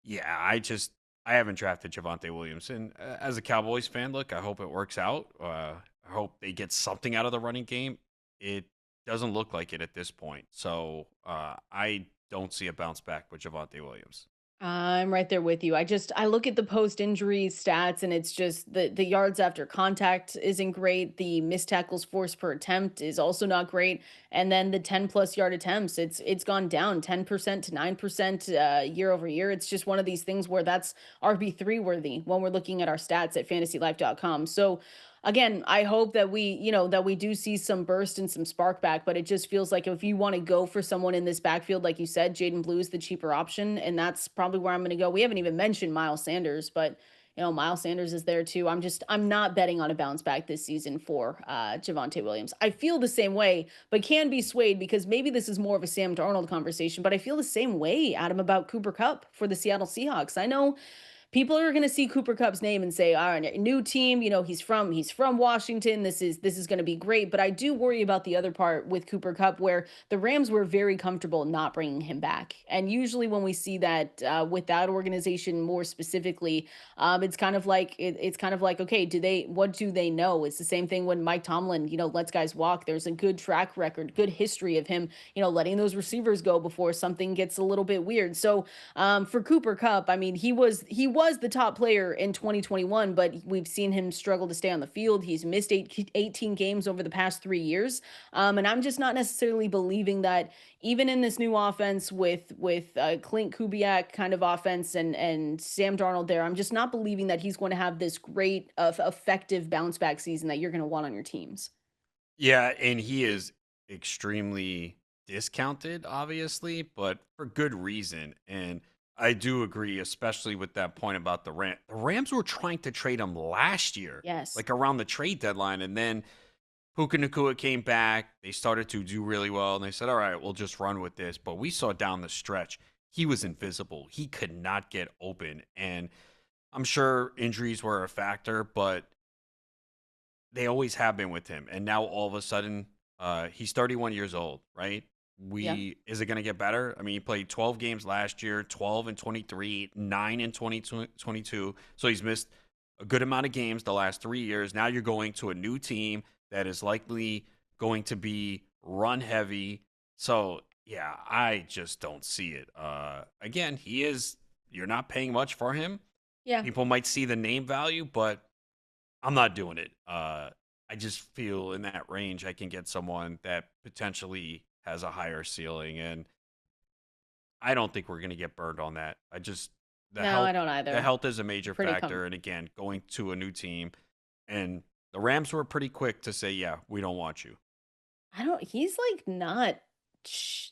yeah, I haven't drafted Javonte Williams. And as a Cowboys fan, look, I hope it works out. I hope they get something out of the running game. It doesn't look like it at this point. So I don't see a bounce back with Javonte Williams. I'm right there with you. I look at the post-injury stats and it's just the yards after contact isn't great. The missed tackles forced per attempt is also not great. And then the 10 plus yard attempts, it's gone down 10% to 9% year over year. It's just one of these things where that's RB3 worthy when we're looking at our stats at fantasylife.com. So again, I hope that we do see some burst and some spark back, but it just feels like if you want to go for someone in this backfield, like you said, Jaden Blue is the cheaper option, and that's probably where I'm going to go. We haven't even mentioned Miles Sanders, but Miles Sanders is there too. I'm not betting on a bounce back this season for Javonte Williams. I feel the same way, but can be swayed because maybe this is more of a Sam Darnold conversation, but I feel the same way, Adam, about Cooper Kupp for the Seattle Seahawks. I know people are going to see Cooper Kupp's name and say, "All right, new team. He's from Washington. This is going to be great." But I do worry about the other part with Cooper Kupp, where the Rams were very comfortable not bringing him back. And usually, when we see that with that organization more specifically, it's kind of like okay, what do they know? It's the same thing when Mike Tomlin, lets guys walk. There's a good track record, good history of him, letting those receivers go before something gets a little bit weird. So for Cooper Kupp, I mean, he was the top player in 2021, but we've seen him struggle to stay on the field. He's missed 18 games over the past 3 years. And I'm just not necessarily believing that even in this new offense with Clint Kubiak kind of offense and Sam Darnold there, I'm just not believing that he's going to have this great effective bounce back season that you're going to want on your teams. Yeah, and he is extremely discounted, obviously, but for good reason. And I do agree, especially with that point about the Rams. The Rams were trying to trade him last year, Yes. like around the trade deadline. And then Puka Nacua came back. They started to do really well. And they said, all right, we'll just run with this. But we saw down the stretch, he was invisible. He could not get open. And I'm sure injuries were a factor, but they always have been with him. And now all of a sudden, he's 31 years old, right? Yeah. Is it going to get better? I mean, he played 12 games last year, 12 and 23, 9 and 2022. So he's missed a good amount of games the last 3 years. Now you're going to a new team that is likely going to be run heavy. So, yeah, I just don't see it. Again, you're not paying much for him. Yeah. People might see the name value, but I'm not doing it. I just feel in that range I can get someone that potentially has a higher ceiling, and I don't think we're going to get burned on that. The No, I health don't the either. health is a major Pretty factor, and again, going to a new team, and the Rams were pretty quick to say, "Yeah, we don't want you." he's like not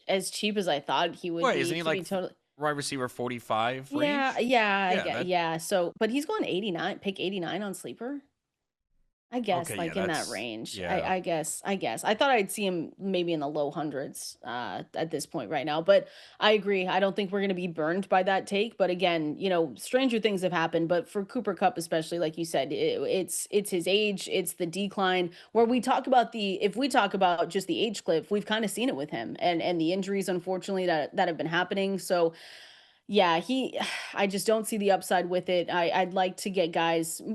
as cheap as I thought he would Wait, be, isn't he to be like totally. wide receiver 45 Yeah, range? yeah, I Yeah, get, yeah. So, but he's going 89, pick 89 on Sleeper. I okay, guess yeah, like in that that's range. yeah. I guess. I thought I'd see him maybe in the low hundreds at this point right now, but I agree. I don't think we're going to be burned by that take, but again, stranger things have happened, but for Cooper Cup especially like you said, it's his age, it's the decline where we talk about if we talk about just the age cliff, we've kind of seen it with him and the injuries unfortunately that have been happening. So yeah, I just don't see the upside with it. I'd like to get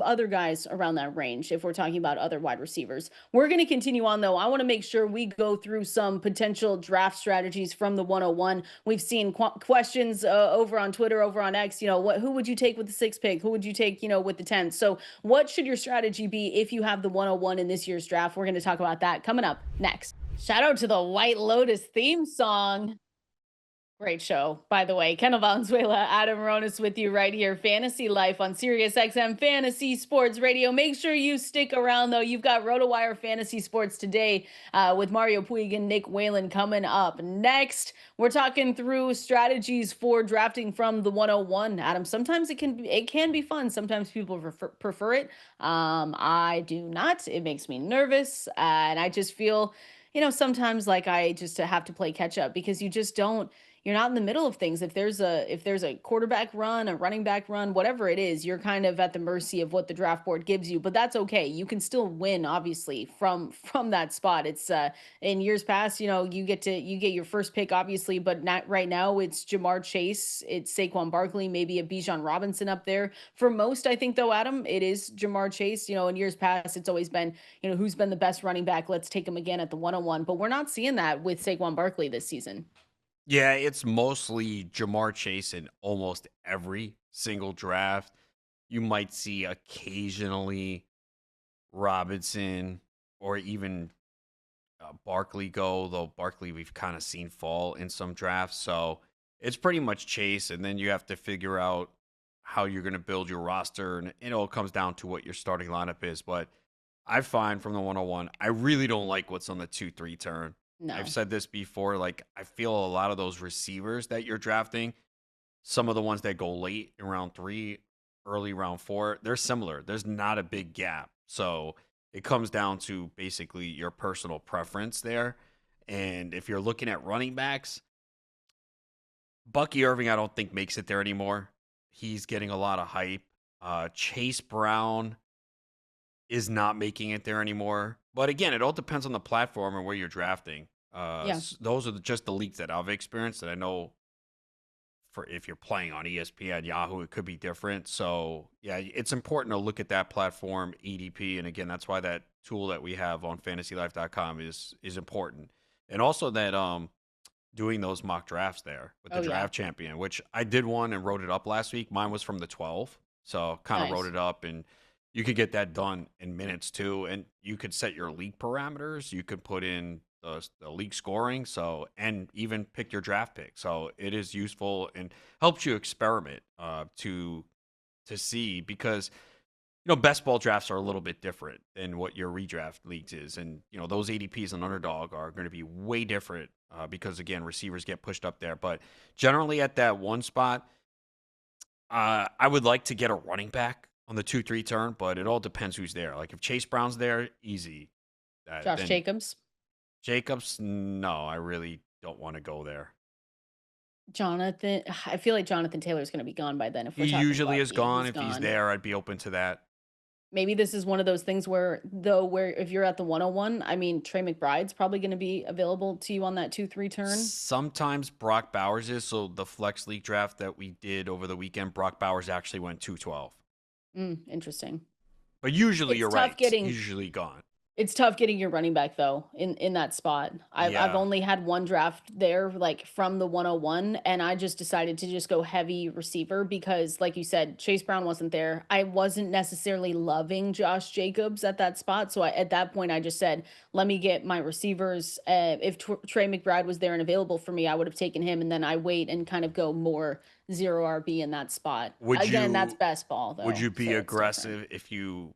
other guys around that range if we're talking about other wide receivers. We're going to continue on though. I want to make sure we go through some potential draft strategies from the 101. We've seen questions over on Twitter, over on X, who would you take with the sixth pick? Who would you take, with the 10th? So what should your strategy be if you have the 101 in this year's draft? We're going to talk about that coming up next. Shout out to the White Lotus theme song. Great show, by the way. Kendall Valenzuela, Adam Ronis with you right here. Fantasy Life on Sirius XM Fantasy Sports Radio. Make sure you stick around, though. You've got RotoWire Fantasy Sports today with Mario Puig and Nick Whalen coming up next. We're talking through strategies for drafting from the 101. Adam, sometimes it can be fun. Sometimes people prefer it. I do not. It makes me nervous, and I just feel sometimes like I just have to play catch up because you're not in the middle of things. If there's a quarterback run, a running back run, whatever it is, you're kind of at the mercy of what the draft board gives you, but that's okay. You can still win obviously from that spot. It's in years past, you get your first pick obviously, but not right now. It's Jamar Chase, it's Saquon Barkley, maybe a Bijan Robinson up there. For most, I think though, Adam, it is Jamar Chase. In years past, it's always been, who's been the best running back? Let's take him again at the 101. But we're not seeing that with Saquon Barkley this season. Yeah, it's mostly Jamar Chase in almost every single draft. You might see occasionally Robinson or even Barkley go, though Barkley we've kind of seen fall in some drafts. So it's pretty much Chase, and then you have to figure out how you're going to build your roster, and it all comes down to what your starting lineup is. But I find from the 101, I really don't like what's on the 2-3 turn. I've No. said this before, like I feel a lot of those receivers that you're drafting, some of the ones that go late in round 3, early round 4, they're similar. There's not a big gap. So it comes down to basically your personal preference there. And if you're looking at running backs, Bucky Irving, I don't think makes it there anymore. He's getting a lot of hype. Chase Brown is not making it there anymore. But again, it all depends on the platform and where you're drafting. Yeah. Those are just the leaks that I've experienced that I know for if you're playing on ESPN, Yahoo, it could be different. So yeah, it's important to look at that platform, EDP, and again, that's why that tool that we have on fantasylife.com is important. And also that doing those mock drafts there with the Oh yeah. draft champion, which I did one and wrote it up last week. Mine was from the 12. So kind of wrote Nice. it up, and you could get that done in minutes too. And you could set your league parameters. You could put in the league scoring. So, and even pick your draft pick. So it is useful and helps you experiment to see because best ball drafts are a little bit different than what your redraft leagues is. And, those ADPs and underdog are going to be way different because, again, receivers get pushed up there. But generally at that one spot, I would like to get a running back on the 2-3 turn, but it all depends who's there. Like if Chase Brown's there, easy. Josh Then Jacobs. Jacobs, no, I really don't want to go there. Jonathan. I feel like Jonathan Taylor's going to be gone by then if He we're talking usually about is gone. he's If he's gone. there, I'd be open to that. Maybe this is one of those things where, though, where if you're at the 101, I mean, Trey McBride's probably going to be available to you on that 2-3 turn. Sometimes Brock Bowers is. So the flex league draft that we did over the weekend, Brock Bowers actually went 212. Interesting. But usually It's you're tough right. getting- Usually gone. It's tough getting your running back though in that spot. I've Yeah. only had one draft there, like from the 101, and I just decided to just go heavy receiver because, like you said, Chase Brown wasn't there. I wasn't necessarily loving Josh Jacobs at that spot, so at that point I just said, let me get my receivers. If Trey McBride was there and available for me, I would have taken him, and then I wait and kind of go more zero RB in that spot. Again, that's best ball though. Would you be so it's different. aggressive if you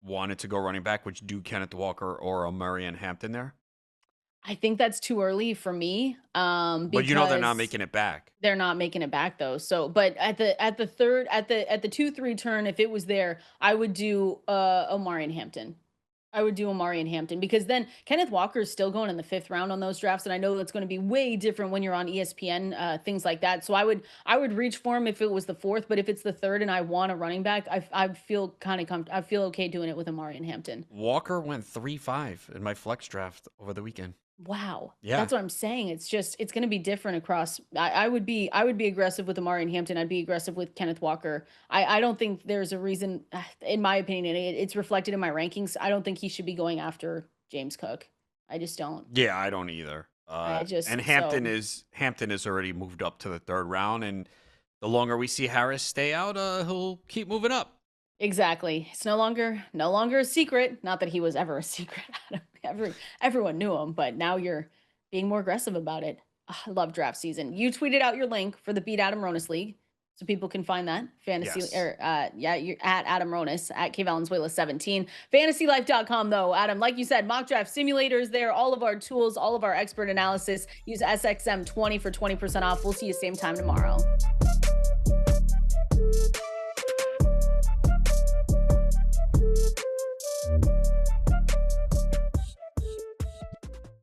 wanted to go running back? Would you do Kenneth Walker or a Murray and Hampton there? I think that's too early for me. But you know they're not because making it back. they're not making it back though. So, but at the 2-3 turn, if it was there, I would do Omari and Hampton. I would do Omari and Hampton because then Kenneth Walker is still going in the 5th round on those drafts, and I know that's going to be way different when you're on ESPN, things like that. So I would reach for him if it was the 4th, but if it's the 3rd and I want a running back, I feel kind of I feel okay doing it with Omari and Hampton. Walker went 3-5 in my flex draft over the weekend. Wow. Yeah. That's what I'm saying. It's going to be different across. I would be aggressive with Amari and Hampton. I'd be aggressive with Kenneth Walker. I don't think there's a reason, in my opinion, it's reflected in my rankings. I don't think he should be going after James Cook. I just don't. Yeah, I don't either. And Hampton is already moved up to the 3rd round, and the longer we see Harris stay out, he'll keep moving up. Exactly. It's no longer a secret. Not that he was ever a secret. Everyone knew him, but now you're being more aggressive about it. I love draft season. You tweeted out your link for the Beat Adam Ronis League, so people can find that fantasy. Yes. You're at Adam Ronis at Valenzuela 17. FantasyLife.com though, Adam. Like you said, mock draft simulators there. All of our tools, all of our expert analysis. Use SXM20 for 20% off. We'll see you same time tomorrow.